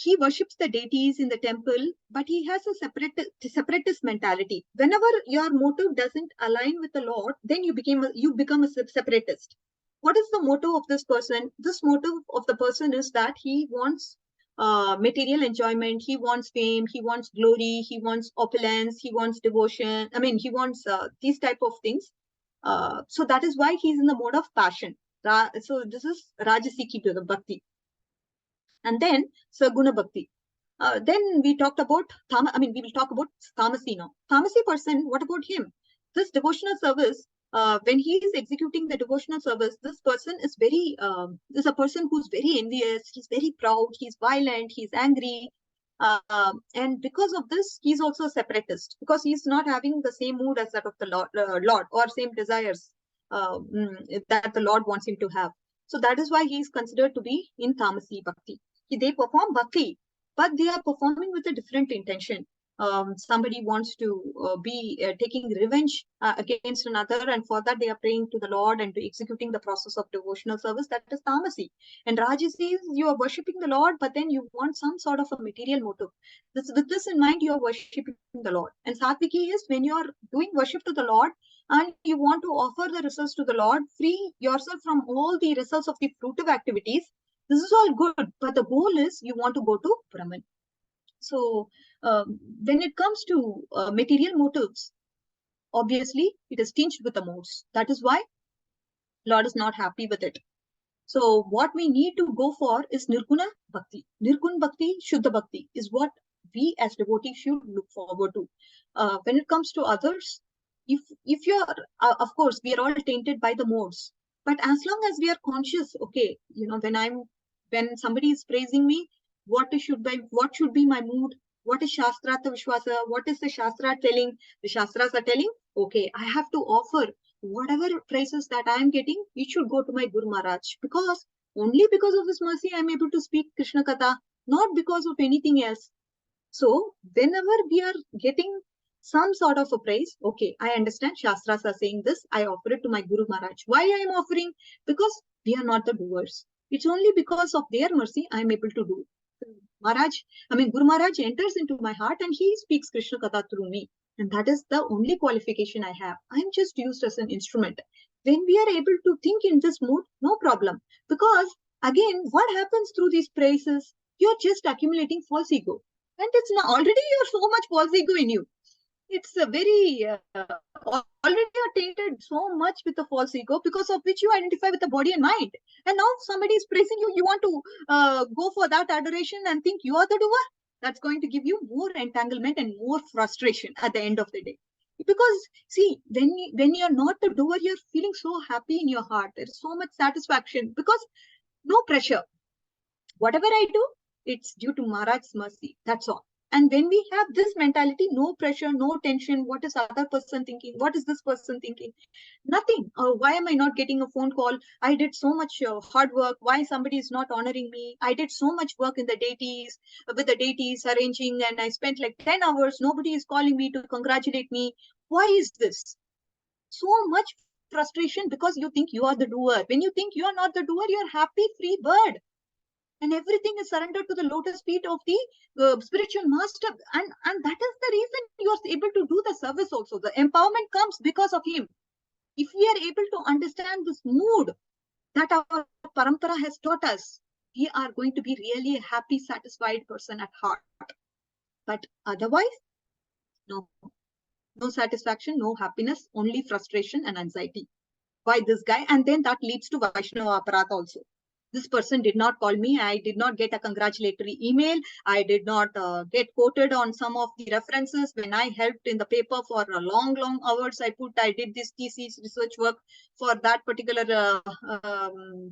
he worships the deities in the temple, but he has a separatist mentality. Whenever your motive doesn't align with the Lord, then you become a separatist. What is the motive of this person? This motive of the person is that he wants material enjoyment, he wants fame, he wants glory, he wants opulence, he wants devotion. I mean, he wants these type of things. So that is why he's in the mode of passion. So this is Rajasiki to the bhakti. And then Saguna Bhakti. Then we talked about we will talk about Tamasi now. Tamasi person, what about him? This devotional service, when he is executing the devotional service, this person is is a person who's very envious, he's very proud, he's violent, he's angry. And because of this, he's also a separatist, because he's not having the same mood as that of the Lord or same desires that the Lord wants him to have. So that is why he is considered to be in Tamasi Bhakti. They perform bhakti, but they are performing with a different intention. Somebody wants to be taking revenge against another, and for that they are praying to the Lord and to executing the process of devotional service. That is Tamasi. And Rajasi is you are worshipping the Lord, but then you want some sort of a material motive. With this in mind, you are worshipping the Lord. And Satviki is when you are doing worship to the Lord and you want to offer the results to the Lord, free yourself from all the results of the fruitive activities. This is all good, but the goal is you want to go to Brahman. So when it comes to material motives, obviously it is tinged with the modes. That is why Lord is not happy with it. So what we need to go for is Nirguna Bhakti. Nirgun Bhakti, Shuddha Bhakti is what we as devotees should look forward to. When it comes to others, if you're, of course, we are all tainted by the modes. But as long as we are conscious, okay, when somebody is praising me, what should be my mood? What is Shastrata Vishwasa? What is the Shastra telling? The Shastras are telling, okay, I have to offer whatever praises that I am getting, it should go to my Guru Maharaj, because only because of his mercy I am able to speak Krishna Katha, not because of anything else. So whenever we are getting some sort of a praise, okay, I understand Shastras are saying this, I offer it to my Guru Maharaj. Why I am offering? Because we are not the doers. It's only because of their mercy I am able to do. Guru Maharaj enters into my heart and he speaks Krishna Katha through me. And that is the only qualification I have. I am just used as an instrument. When we are able to think in this mood, no problem. Because again, what happens through these praises? You're just accumulating false ego. And it's not already you're so much false ego in you. It's a very already you're tainted so much with the false ego, because of which you identify with the body and mind. And now somebody is praising you, you want to go for that adoration and think you are the doer. That's going to give you more entanglement and more frustration at the end of the day. Because see, when you're not the doer, you're feeling so happy in your heart. There's so much satisfaction because no pressure. Whatever I do, it's due to Maharaj's mercy. That's all. And when we have this mentality, no pressure, no tension, what is other person thinking? What is this person thinking? Nothing. Why am I not getting a phone call? I did so much hard work. Why somebody is not honoring me? I did so much work in the deities, with the deities arranging, and I spent like 10 hours. Nobody is calling me to congratulate me. Why is this? So much frustration because you think you are the doer. When you think you are not the doer, you're happy, free bird. And everything is surrendered to the lotus feet of the spiritual master. And that is the reason you are able to do the service also. The empowerment comes because of him. If we are able to understand this mood that our parampara has taught us, we are going to be really a happy, satisfied person at heart. But otherwise, no satisfaction, no happiness, only frustration and anxiety. Why this guy? And then that leads to Vaishnava Aparatha also. This person did not call me. I did not get a congratulatory email. I did not get quoted on some of the references when I helped in the paper for a long hours. I did this thesis research work for that particular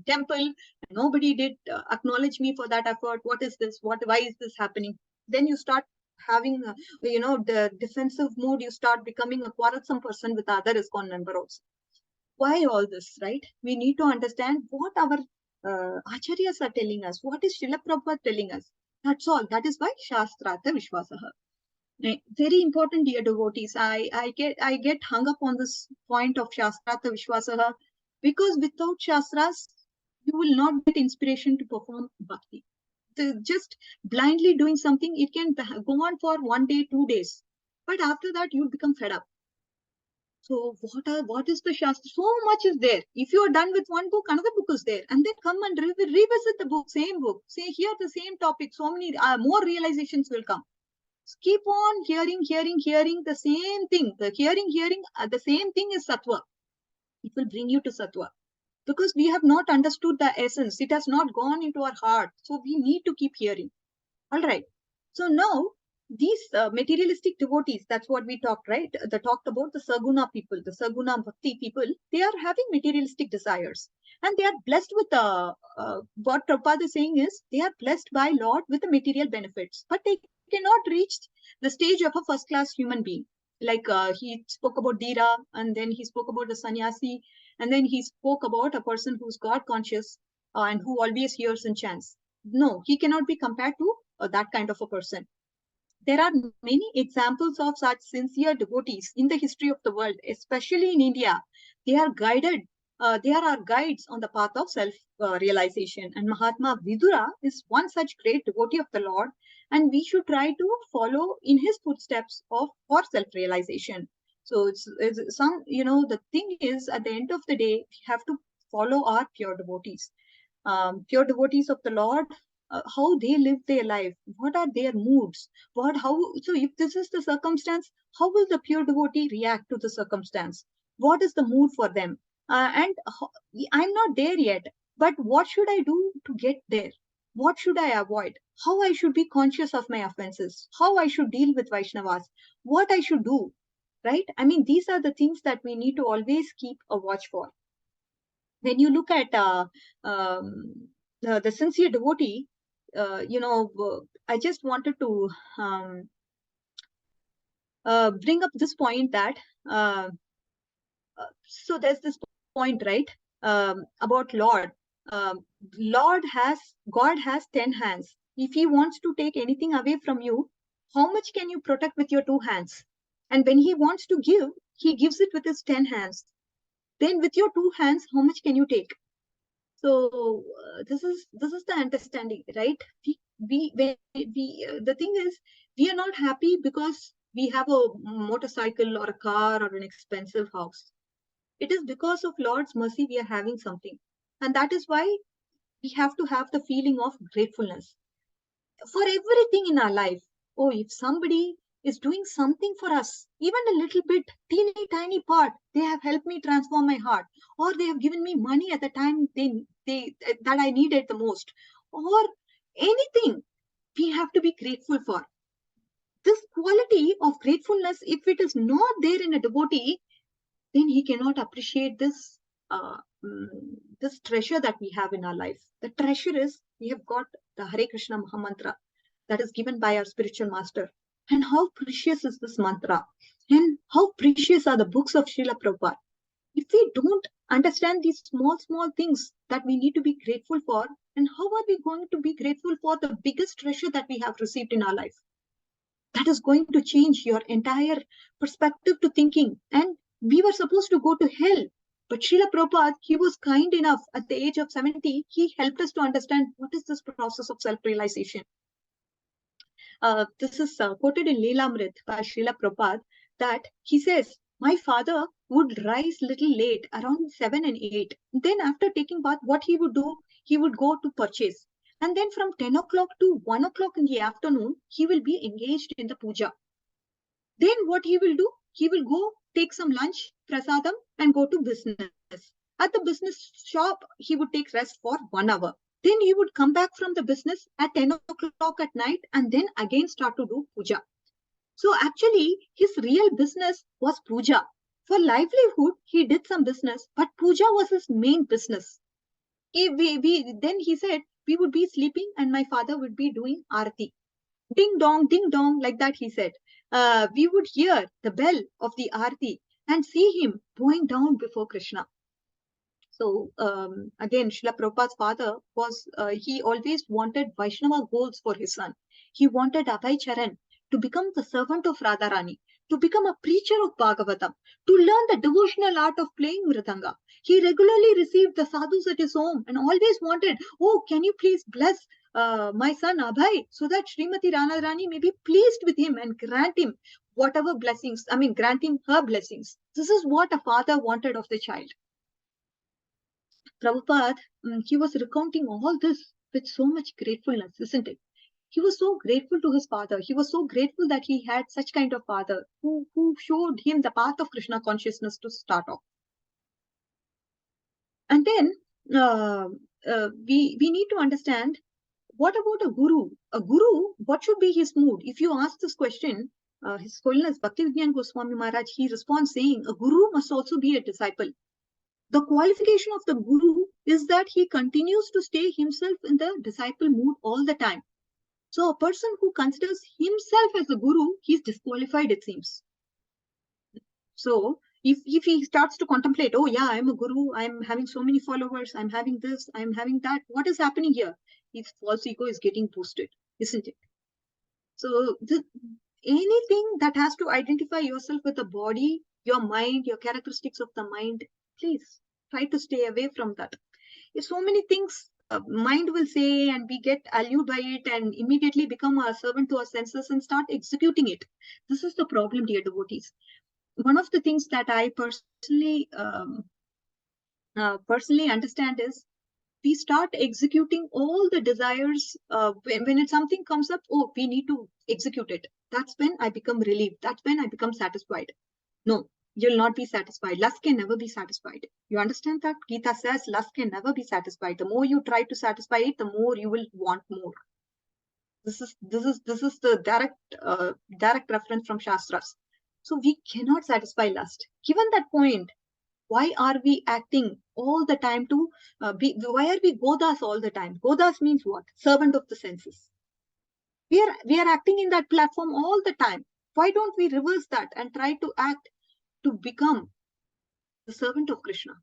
temple. Nobody did acknowledge me for that effort. What is this? Why is this happening? Then you start having, the defensive mood. You start becoming a quarrelsome person with the other ISKCON member also. Why all this, right? We need to understand what our Acharyas are telling us. What is Srila Prabhupada telling us? That's all. That is why Shastrata Vishwasaha. Very important, dear devotees. I get hung up on this point of Shastrata Vishwasaha, because without Shastras, you will not get inspiration to perform bhakti. just blindly doing something, it can go on for 1 day, 2 days. But after that, you become fed up. So what is the Shastra? So much is there. If you are done with one book, another book is there. And then come and revisit the book, same book. Say here the same topic. So many more realizations will come. Keep on hearing the same thing. The hearing, the same thing is Sattva. It will bring you to Sattva. Because we have not understood the essence. It has not gone into our heart. So we need to keep hearing. All right. So now, these materialistic devotees, that's what we talked, right? They talked about the Saguna people, the Saguna Bhakti people. They are having materialistic desires. And they are blessed with, what Prabhupada is saying is, they are blessed by Lord with the material benefits. But they cannot reach the stage of a first-class human being. Like he spoke about Dhira, and then he spoke about the sannyasi, and then he spoke about a person who's God conscious and who always hears and chants. No, he cannot be compared to that kind of a person. There are many examples of such sincere devotees in the history of the world, especially in India. They are guided. They are our guides on the path of self-realization. And Mahatma Vidura is one such great devotee of the Lord. And we should try to follow in his footsteps for self-realization. So it's some, the thing is, at the end of the day, we have to follow our pure devotees. Pure devotees of the Lord, how they live their life, what are their moods, so if this is the circumstance, how will the pure devotee react to the circumstance? What is the mood for them? I'm not there yet, but what should I do to get there? What should I avoid? How I should be conscious of my offenses? How I should deal with Vaishnavas? What I should do? Right? I mean, these are the things that we need to always keep a watch for. When you look at the sincere devotee, I just wanted to bring up this point that so there's this point, right, about Lord. God has 10 hands. If he wants to take anything away from you, how much can you protect with your 2 hands? And when he wants to give, he gives it with his 10 hands. Then with your 2 hands, how much can you take? So this is the understanding, right? The thing is, we are not happy because we have a motorcycle or a car or an expensive house. It is because of Lord's mercy we are having something. And that is why we have to have the feeling of gratefulness for everything in our life. Oh, if somebody is doing something for us, even a little bit, teeny tiny part, they have helped me transform my heart, or they have given me money at the time that I needed the most, or anything, we have to be grateful for. This quality of gratefulness, if it is not there in a devotee, then he cannot appreciate this this treasure that we have in our life. The treasure is, we have got the Hare Krishna Mahamantra that is given by our spiritual master. And how precious is this mantra? And how precious are the books of Srila Prabhupada? If we don't understand these small things that we need to be grateful for, and how are we going to be grateful for the biggest treasure that we have received in our life? That is going to change your entire perspective to thinking. And we were supposed to go to hell. But Srila Prabhupada, he was kind enough at the age of 70, he helped us to understand what is this process of self-realization. This is quoted in Leelamrit by Srila Prabhupada, that he says, my father would rise little late, around 7 and 8. Then after taking bath, what he would do, he would go to purchase. And then from 10 o'clock to 1 o'clock in the afternoon, he will be engaged in the puja. Then what he will do, he will go take some lunch, prasadam, and go to business. At the business shop, he would take rest for 1 hour. Then he would come back from the business at 10 o'clock at night and then again start to do puja. So actually, his real business was puja. For livelihood, he did some business, but puja was his main business. Then he said, we would be sleeping and my father would be doing arati. Ding dong, like that he said. We would hear the bell of the arati and see him bowing down before Krishna. So again, Srila Prabhupada's father was, he always wanted Vaishnava goals for his son. He wanted Abhay Charan to become the servant of Radharani, to become a preacher of Bhagavatam, to learn the devotional art of playing Mridanga. He regularly received the sadhus at his home and always wanted, oh, can you please bless my son Abhay, so that Srimati Ranarani may be pleased with him and grant him whatever blessings, grant him her blessings. This is what a father wanted of the child. Prabhupada, he was recounting all this with so much gratefulness, isn't it? He was so grateful to his father. He was so grateful that he had such kind of father who showed him the path of Krishna consciousness to start off. And then we need to understand, what about a guru? A guru, what should be his mood? If you ask this question, His Holiness Bhaktivedanta Goswami Maharaj, he responds saying, a guru must also be a disciple. The qualification of the guru is that he continues to stay himself in the disciple mood all the time. So a person who considers himself as a guru, he's disqualified, it seems. So if he starts to contemplate, oh yeah, I'm a guru, I'm having so many followers, I'm having this, I'm having that, what is happening here? His false ego is getting boosted, isn't it? So anything that has to identify yourself with the body, your mind, your characteristics of the mind, please try to stay away from that. If so many things mind will say, and we get allured by it and immediately become a servant to our senses and start executing it. This is the problem, dear devotees. One of the things that I personally understand is, we start executing all the desires when something comes up. Oh, we need to execute it. That's when I become relieved. That's when I become satisfied. No, you'll not be satisfied. Lust can never be satisfied. You understand that? Gita says lust can never be satisfied. The more you try to satisfy it, the more you will want more. This is the direct reference from Shastras. So we cannot satisfy lust. Given that point, why are we acting all the time to why are we Godas all the time? Godas means what? Servant of the senses. We are acting in that platform all the time. Why don't we reverse that and try to act to become the servant of Krishna?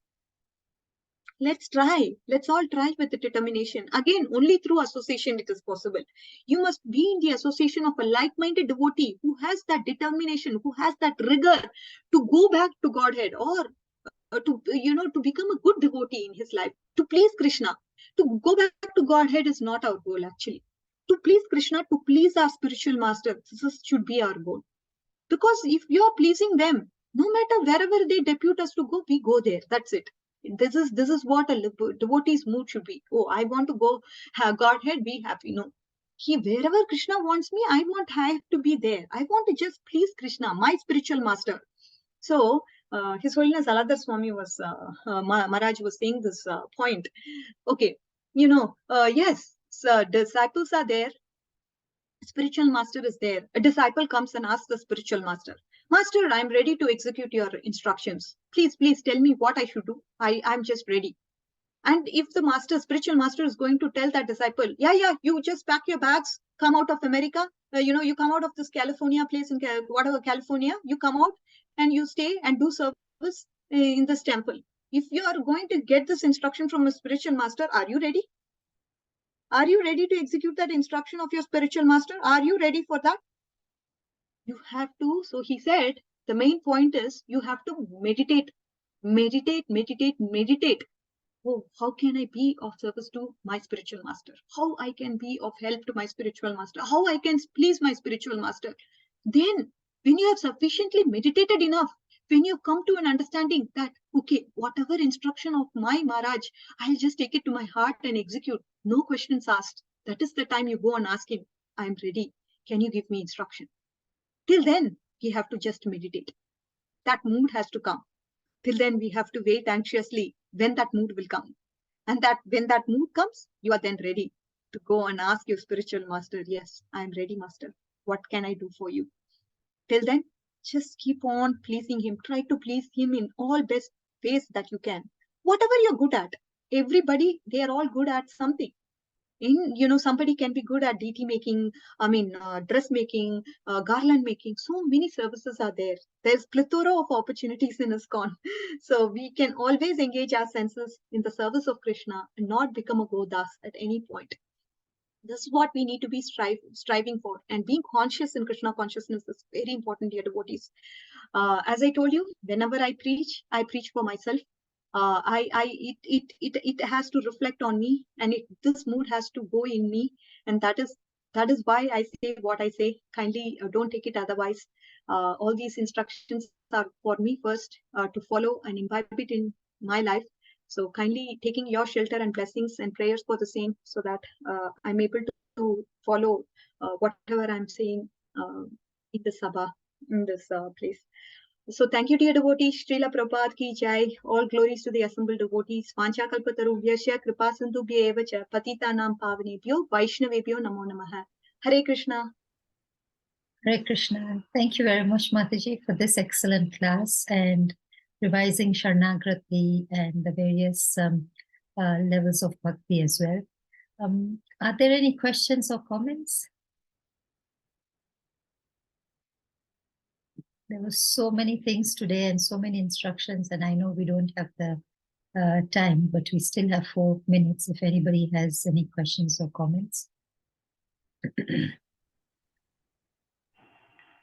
Let's try. Let's all try with the determination. Again, only through association it is possible. You must be in the association of a like-minded devotee who has that determination, who has that rigor to go back to Godhead, or to become a good devotee in his life, to please Krishna. To go back to Godhead is not our goal, actually. To please Krishna, to please our spiritual master, this should be our goal. Because if you are pleasing them, no matter wherever they depute us to go, we go there. That's it. This is what a devotee's mood should be. Oh, I want to go Godhead, be happy. No. Wherever Krishna wants me, I have to be there. I want to just please Krishna, my spiritual master. So, His Holiness Aladar Swami was, Maharaj was saying this point. Okay, yes, disciples are there. Spiritual master is there. A disciple comes and asks the spiritual master, Master, I'm ready to execute your instructions. Please tell me what I should do. I'm just ready. And if the spiritual master is going to tell that disciple, yeah, you just pack your bags, come out of America, you come out of this California place in California, you come out and you stay and do service in this temple. If you are going to get this instruction from a spiritual master, are you ready? Are you ready to execute that instruction of your spiritual master? Are you ready for that? You have to. So he said, the main point is you have to meditate. Oh, how can I be of service to my spiritual master? How I can be of help to my spiritual master? How I can please my spiritual master? Then, when you have sufficiently meditated enough, when you come to an understanding that, okay, whatever instruction of my Maharaj, I'll just take it to my heart and execute. No questions asked. That is the time you go and ask him, I'm ready. Can you give me instruction? Till then, we have to just meditate. That mood has to come. Till then, we have to wait anxiously when that mood will come. And that when that mood comes, you are then ready to go and ask your spiritual master, yes, I'm ready, master. What can I do for you? Till then, just keep on pleasing him. Try to please him in all best ways that you can. Whatever you're good at. Everybody, they are all good at something. Somebody can be good at deity making, dress making, garland making. So many services are there. There's plethora of opportunities in ISKCON. So we can always engage our senses in the service of Krishna and not become a Godas at any point. This is what we need to be striving for. And being conscious in Krishna consciousness is very important, dear devotees. As I told you, whenever I preach for myself. It has to reflect on me, and this mood has to go in me, and that is why I say what I say. Kindly don't take it otherwise. All these instructions are for me first to follow and imbibe it in my life. So kindly taking your shelter and blessings and prayers for the same, so that I'm able to follow whatever I'm saying in the sabha, in this place. So thank you, dear devotees. Srila Prabhupada ki jai. All glories to the assembled devotees. Vancha kalpatarubhyasya kripa sindhubhya eva cha patitanam pavanebhyo vaishnavebhyo namo namaha. Hare Krishna. Hare Krishna. Thank you very much, Mataji, for this excellent class and revising Sharnagrati and the various levels of bhakti as well. Are there any questions or comments? There were so many things today and so many instructions, and I know we don't have the time, but we still have 4 minutes if anybody has any questions or comments.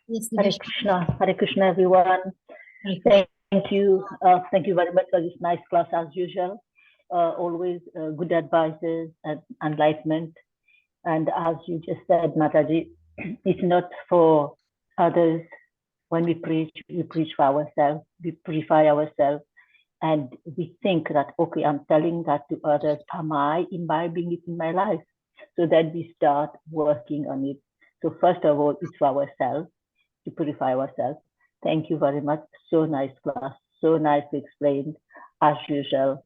Yes, Hare Krishna, everyone. Thank you very much for this nice class as usual. Always good advices and enlightenment. And as you just said, Mataji, it's not for others. When we preach for ourselves, we purify ourselves, and we think that, okay, I'm telling that to others. Am I imbibing it in my life? So then we start working on it. So first of all, it's for ourselves, to purify ourselves. Thank you very much. So nice class, so nicely explained, as usual.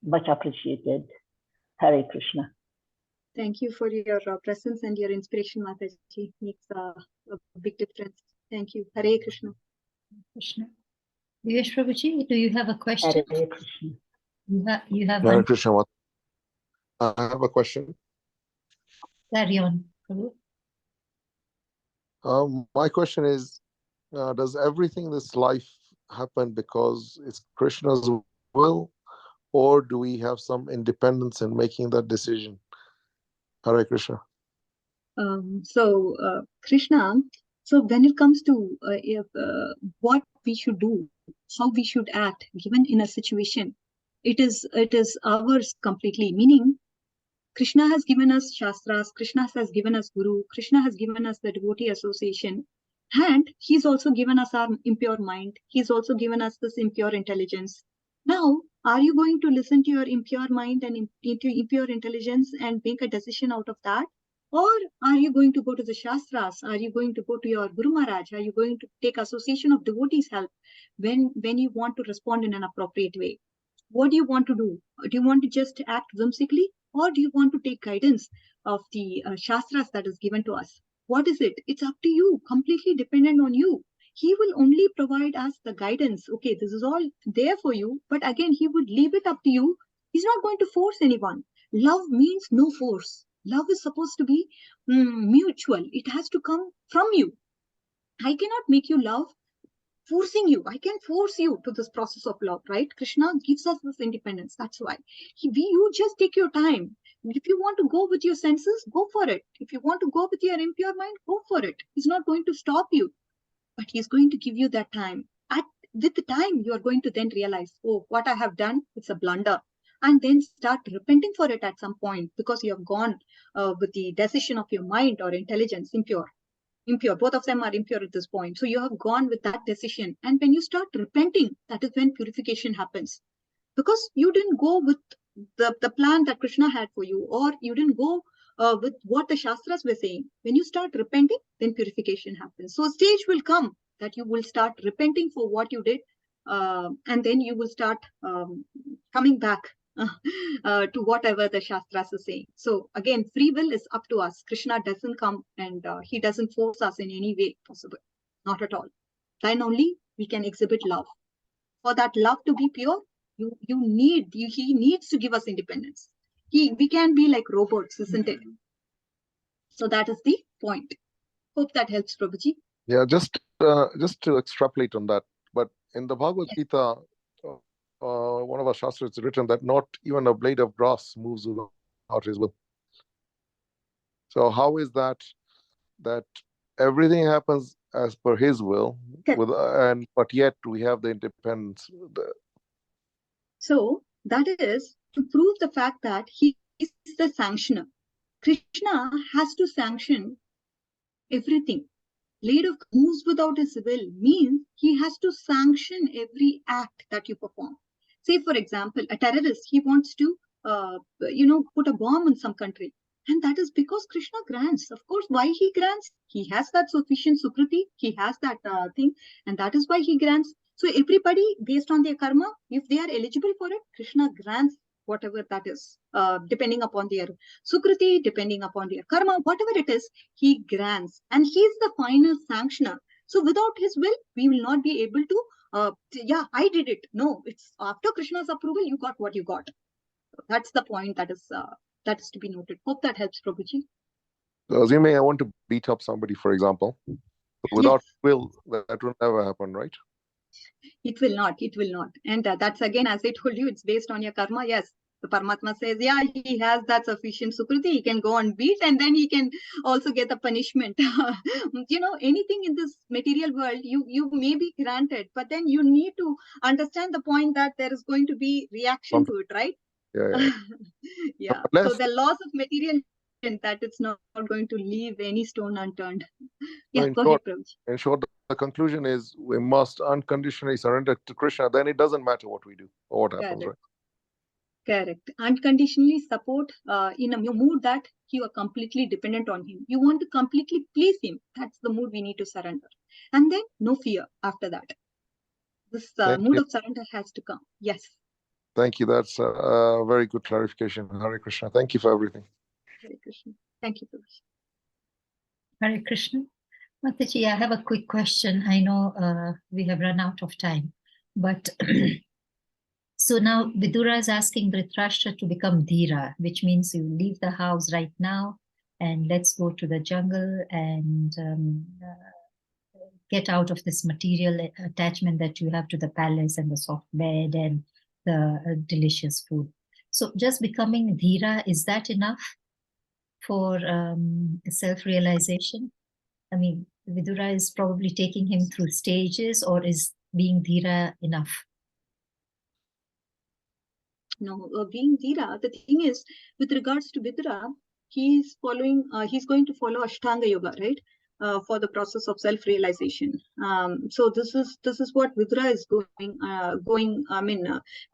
Much appreciated. Hare Krishna. Thank you for your presence and your inspiration, Mataji. Makes a big difference. Thank you. Hare Krishna. Krishna. Divesh Prabhuji, do you have a question? Hare Krishna. You have Hare one. Krishna. I have a question. Carry on, Prabhu. My question is, does everything in this life happen because it's Krishna's will, or do we have some independence in making that decision? Hare Krishna. Krishna, so when it comes to what we should do, how we should act, given in a situation, it is ours completely. Meaning, Krishna has given us Shastras, Krishna has given us Guru, Krishna has given us the devotee association, and he's also given us our impure mind. He's also given us this impure intelligence. Now, are you going to listen to your impure mind and impure intelligence and make a decision out of that? Or are you going to go to the Shastras? Are you going to go to your Guru Maharaj? Are you going to take association of devotees' help when you want to respond in an appropriate way? What do you want to do? Do you want to just act whimsically, or do you want to take guidance of the Shastras that is given to us? What is it? It's up to you, completely dependent on you. He will only provide us the guidance. Okay, this is all there for you, but again, he would leave it up to you. He's not going to force anyone. Love means no force. Love is supposed to be mutual. It has to come from you. I cannot make you love forcing you. I can force you to this process of love, right? Krishna gives us this independence. That's why you just take your time. If you want to go with your senses, go for it. If you want to go with your impure mind, go for it. He's not going to stop you, but he's going to give you that time. With the time, you are going to then realize, oh, what I have done, it's a blunder. And then start repenting for it at some point, because you have gone with the decision of your mind or intelligence impure. Both of them are impure at this point. So you have gone with that decision. And when you start repenting, that is when purification happens. Because you didn't go with the plan that Krishna had for you, or you didn't go with what the Shastras were saying. When you start repenting, then purification happens. So a stage will come that you will start repenting for what you did, and then you will start coming back to whatever the Shastras are saying. So again, free will is up to us. Krishna doesn't come and he doesn't force us in any way possible. Not at all. Then only we can exhibit love. For that love to be pure, he needs to give us independence. We can be like robots, isn't it? So that is the point. Hope that helps, Prabhuji. Yeah, just to extrapolate on that, but in the Bhagavad Gita, one of our Shastras is written that not even a blade of grass moves without his will. So how is that everything happens as per his will, but yet we have the independence? So that is to prove the fact that he is the sanctioner. Krishna has to sanction everything. Lady of moves without his will means he has to sanction every act that you perform. Say, for example, a terrorist, he wants to, put a bomb in some country. And that is because Krishna grants. Of course, why he grants? He has that sufficient sukriti. He has that thing. And that is why he grants. So everybody, based on their karma, if they are eligible for it, Krishna grants whatever that is, depending upon their sukriti, depending upon their karma, whatever it is, he grants. And he is the final sanctioner. So without his will, we will not be able to, I did it. No, it's after Krishna's approval, you got what you got. That's the point that is to be noted. Hope that helps, Prabhuji. So assuming I want to beat up somebody, for example, without will, that will never happen, right? It will not. It will not. And that's again, as I told you, it's based on your karma. Yes. The Paramatma says, yeah, he has that sufficient sukriti. He can go and beat, and then he can also get the punishment. Anything in this material world, you may be granted, but then you need to understand the point that there is going to be reaction to it, right? Yeah. Yeah. So the laws of material, that it's not going to leave any stone unturned. Yeah, go ahead, Prabhuji. In short, the conclusion is we must unconditionally surrender to Krishna. Then it doesn't matter what we do or what happens, right? Correct. Unconditionally support in a mood that you are completely dependent on him. You want to completely please him. That's the mood we need to surrender. And then no fear after that. This mood of surrender has to come. Yes. Thank you. That's a very good clarification. Hare Krishna. Thank you for everything. Hare Krishna. Thank you, Prabhuji. Hare Krishna. Mataji, I have a quick question. I know we have run out of time, but so now Vidura is asking Dhritarashtra to become Dhira, which means you leave the house right now and let's go to the jungle and get out of this material attachment that you have to the palace and the soft bed and the delicious food. So just becoming Dhira, is that enough for self-realization? I mean, Vidura is probably taking him through stages, or is being Dhira enough? No, being Dhira, the thing is, with regards to Vidura, he's going to follow Ashtanga Yoga, right? For the process of self-realization. So this is what Vidura is going. When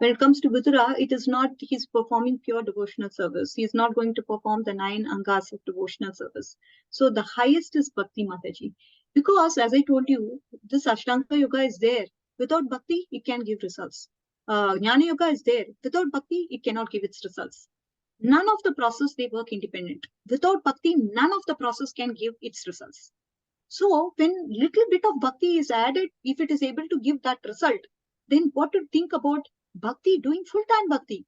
it comes to Vidura, it is not he's performing pure devotional service. He's not going to perform the 9 angas of devotional service. So the highest is Bhakti, Mataji. Because as I told you, this Ashtanga Yoga is there. Without Bhakti, it can give results. Jnana Yoga is there. Without Bhakti, it cannot give its results. None of the process, they work independent. Without Bhakti, none of the process can give its results. So when little bit of Bhakti is added, if it is able to give that result, then what to think about Bhakti doing full-time Bhakti?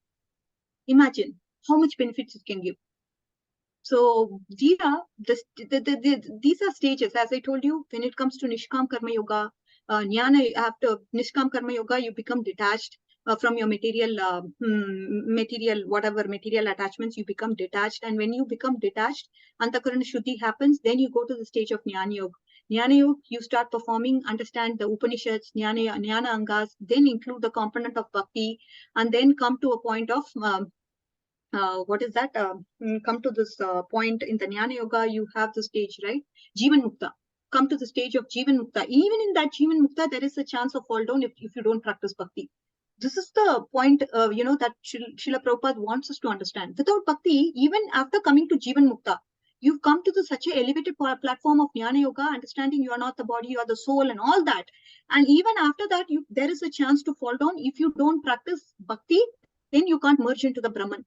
Imagine how much benefits it can give. So Dhira, these are stages. As I told you, when it comes to Nishkam Karma Yoga, Jnana, after Nishkam Karma Yoga, you become detached from your material attachments, you become detached. And when you become detached, Antakarana Shuddhi happens, then you go to the stage of Jnana Yoga. Jnana Yoga, you start performing, understand the Upanishads, Jnana Angas, then include the component of Bhakti, and then come to a point of come to this point in the Jnana Yoga, you have the stage, right? Jivan Mukta. Come to the stage of Jivan Mukta. Even in that Jivan Mukta, there is a chance of fall down if you don't practice Bhakti. This is the point, that Srila Prabhupada wants us to understand. Without Bhakti, even after coming to Jivan Mukta, you've come to such an elevated platform of Jnana Yoga, understanding you are not the body, you are the soul and all that. And even after that, there is a chance to fall down. If you don't practice Bhakti, then you can't merge into the Brahman.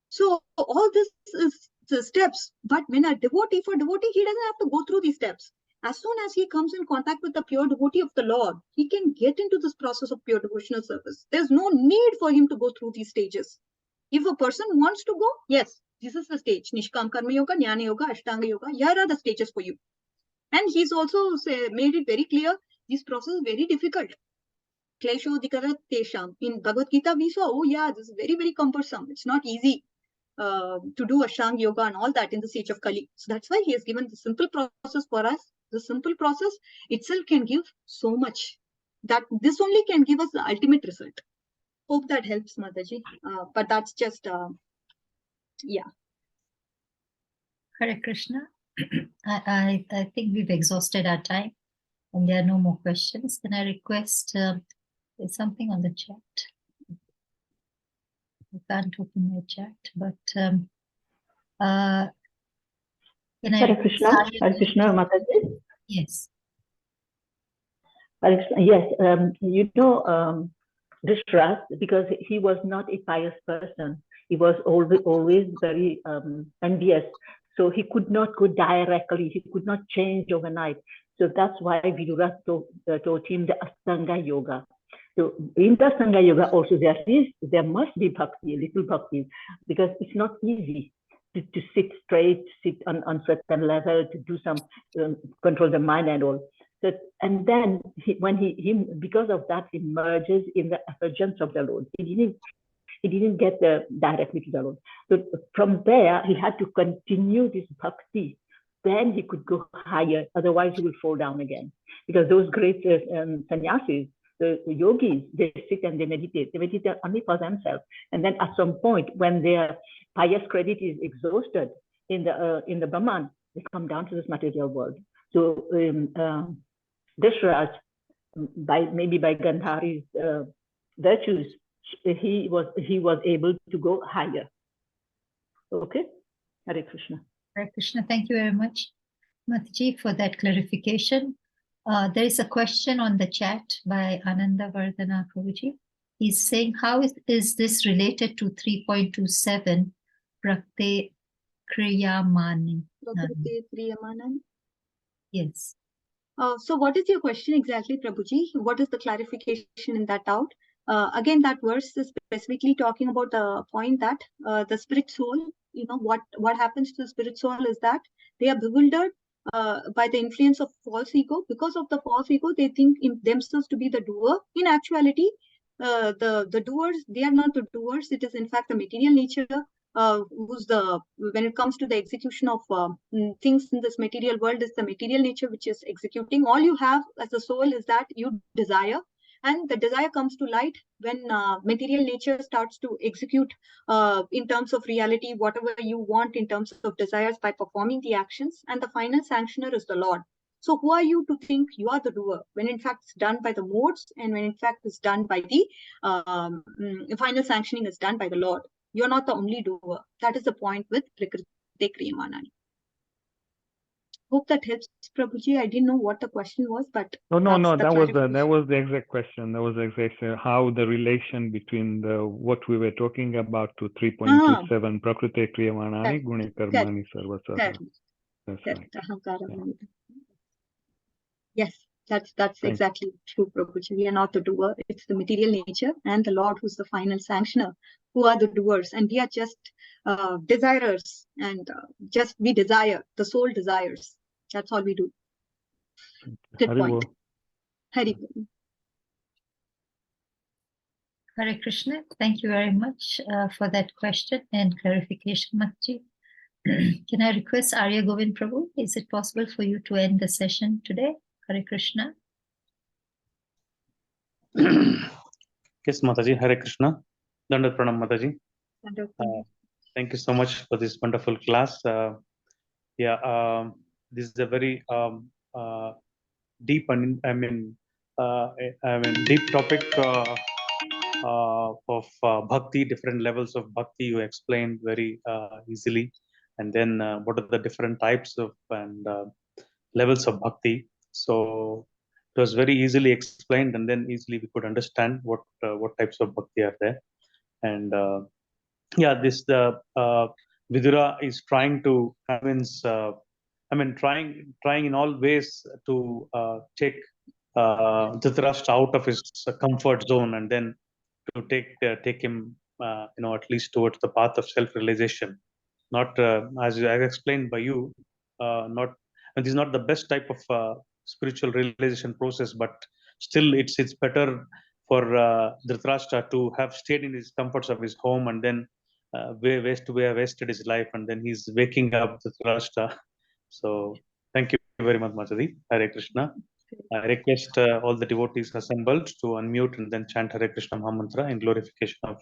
So all this is the steps, but when a devotee, he doesn't have to go through these steps. As soon as he comes in contact with the pure devotee of the Lord, he can get into this process of pure devotional service. There's no need for him to go through these stages. If a person wants to go, yes, this is the stage. Nishkam Karma Yoga, Jnana Yoga, Ashtanga Yoga. Here are the stages for you. And he's also made it very clear, this process is very difficult. Kleshodikarat Tesham. In Bhagavad Gita, we saw, oh yeah, this is very, very cumbersome. It's not easy to do Ashtanga Yoga and all that in the stage of Kali. So that's why he has given the simple process for us. The simple process itself can give so much. That this only can give us the ultimate result. Hope that helps, Mataji. But that's just, yeah. Hare Krishna. I think we've exhausted our time and there are no more questions. Can I request there's something on the chat? I can't open my chat, but can I Hare Krishna, Hare Krishna, Mataji. Yes. Yes, Rishraj, because he was not a pious person. He was always very envious. So he could not go directly. He could not change overnight. So that's why Vidura taught him the Astanga Yoga. So in the Astanga Yoga also there must be bhakti, a little bhakti, because it's not easy to sit straight, sit on certain level, to do some control the mind and all. So, and then when he because of that he merges in the effulgence of the Lord. He didn't get directly to the Lord. So from there he had to continue this bhakti. Then he could go higher. Otherwise he will fall down again. Because those great sannyasis, the yogis, they sit and they meditate. They meditate only for themselves. And then at some point, when their pious credit is exhausted in the Brahman, they come down to this material world. So Dashraj, maybe by Gandhari's virtues, he was able to go higher. Okay, Hare Krishna. Hare Krishna, thank you very much, Mataji, for that clarification. There is a question on the chat by Ananda Vardhana Prabhuji. He's saying, how is this related to 3.27 Prakte Kriyamani? Yes. So what is your question exactly, Prabhuji? What is the clarification in that out? Again, that verse is specifically talking about the point that the spirit soul, what happens to the spirit soul is that they are bewildered by the influence of false ego. Because of the false ego, they think in themselves to be the doer. In actuality, the doers, they are not the doers. It is in fact the material nature when it comes to the execution of things in this material world, is the material nature which is executing. All you have as a soul is that you desire, and the desire comes to light when material nature starts to execute in terms of reality whatever you want in terms of desires by performing the actions, and the final sanctioner is the Lord. So who are you to think you are the doer, when in fact it's done by the modes, and when in fact it's done by the final sanctioning is done by the Lord. You're not the only doer. That is the point with Prakriti Kriyamanani. Hope that helps, Prabhuji. I didn't know what the question was, but no. That was the exact question. That was the exact how the relation between what we were talking about to 3.27 Prakriti Kriyamanani Guni Karmani Sarvasara. That's right. Yes, that's exactly true, Prabhuji. We are not the doer. It's the material nature and the Lord who's the final sanctioner who are the doers, and we are just desirers, and just we desire. The soul desires. That's all we do. Good point. Hari. Hare Krishna, thank you very much for that question and clarification, Mataji. Can I request Arya Govind Prabhu? Is it possible for you to end the session today? Hare Krishna. Yes, Mataji. Hare Krishna. Dandat Pranam, Mataji. Thank you so much for this wonderful class. This is a very deep and deep topic of bhakti, different levels of bhakti. You explained very easily, and then what are the different types of and levels of bhakti. So it was very easily explained, and then easily we could understand what types of bhakti are there. And Vidura is trying to convince. Trying in all ways to take Dhritarashtra out of his comfort zone, and then to take him, at least towards the path of self-realization. Not as I explained by you, this is not the best type of spiritual realization process, but still it's better for Dhritarashtra to have stayed in his comforts of his home, and then wasted his life, and then he's waking up Dhritarashtra. So thank you very much, Mataji. Hare Krishna. I request all the devotees assembled to unmute and then chant Hare Krishna Mahamantra in glorification of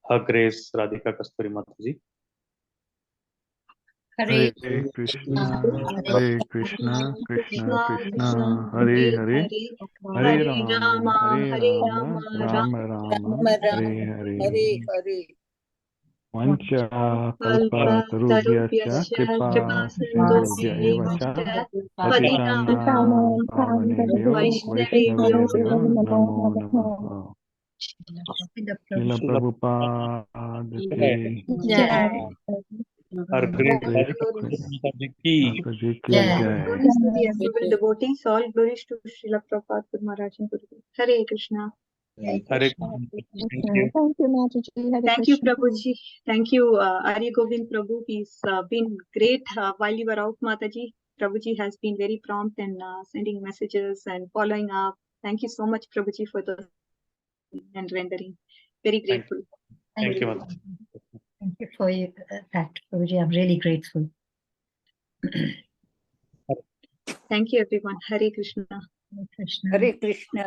Her Grace Radhika Kasturi Mataji. Hare Hare Krishna, Hare Hare Krishna, Krishna Krishna, Hare Hare, Hare Rama, Hare Rama, Rama Rama, Hare Hare. Vancha kalpa tarubhyascha kripa sindhubhya eva cha patitanam pavanebhyo vaishnavebhyo namo namaha. Srila Prabhupada ki Jai. Her Grace Hare Radhika Krishna, Mataji ki. Mataji ki Jai. jai. Praise to the assembled devotees, all glories to Srila Prabhupada Guru Maharaj and Gurudev. Hare Krishna. Hare Krishna. Thank you. Thank you, Mataji. Hare Thank you, Krishna. Prabhuji. Thank you, Arya Govind Prabhu. He's been great while you were out, Mataji. Prabhuji has been very prompt in sending messages and following up. Thank you so much, Prabhuji, for the and rendering. Very grateful. Thank you, Mataji. Thank you for that, Prabhuji. I'm really grateful. Thank you, everyone. Hare Krishna. Hare Krishna. Hare Krishna.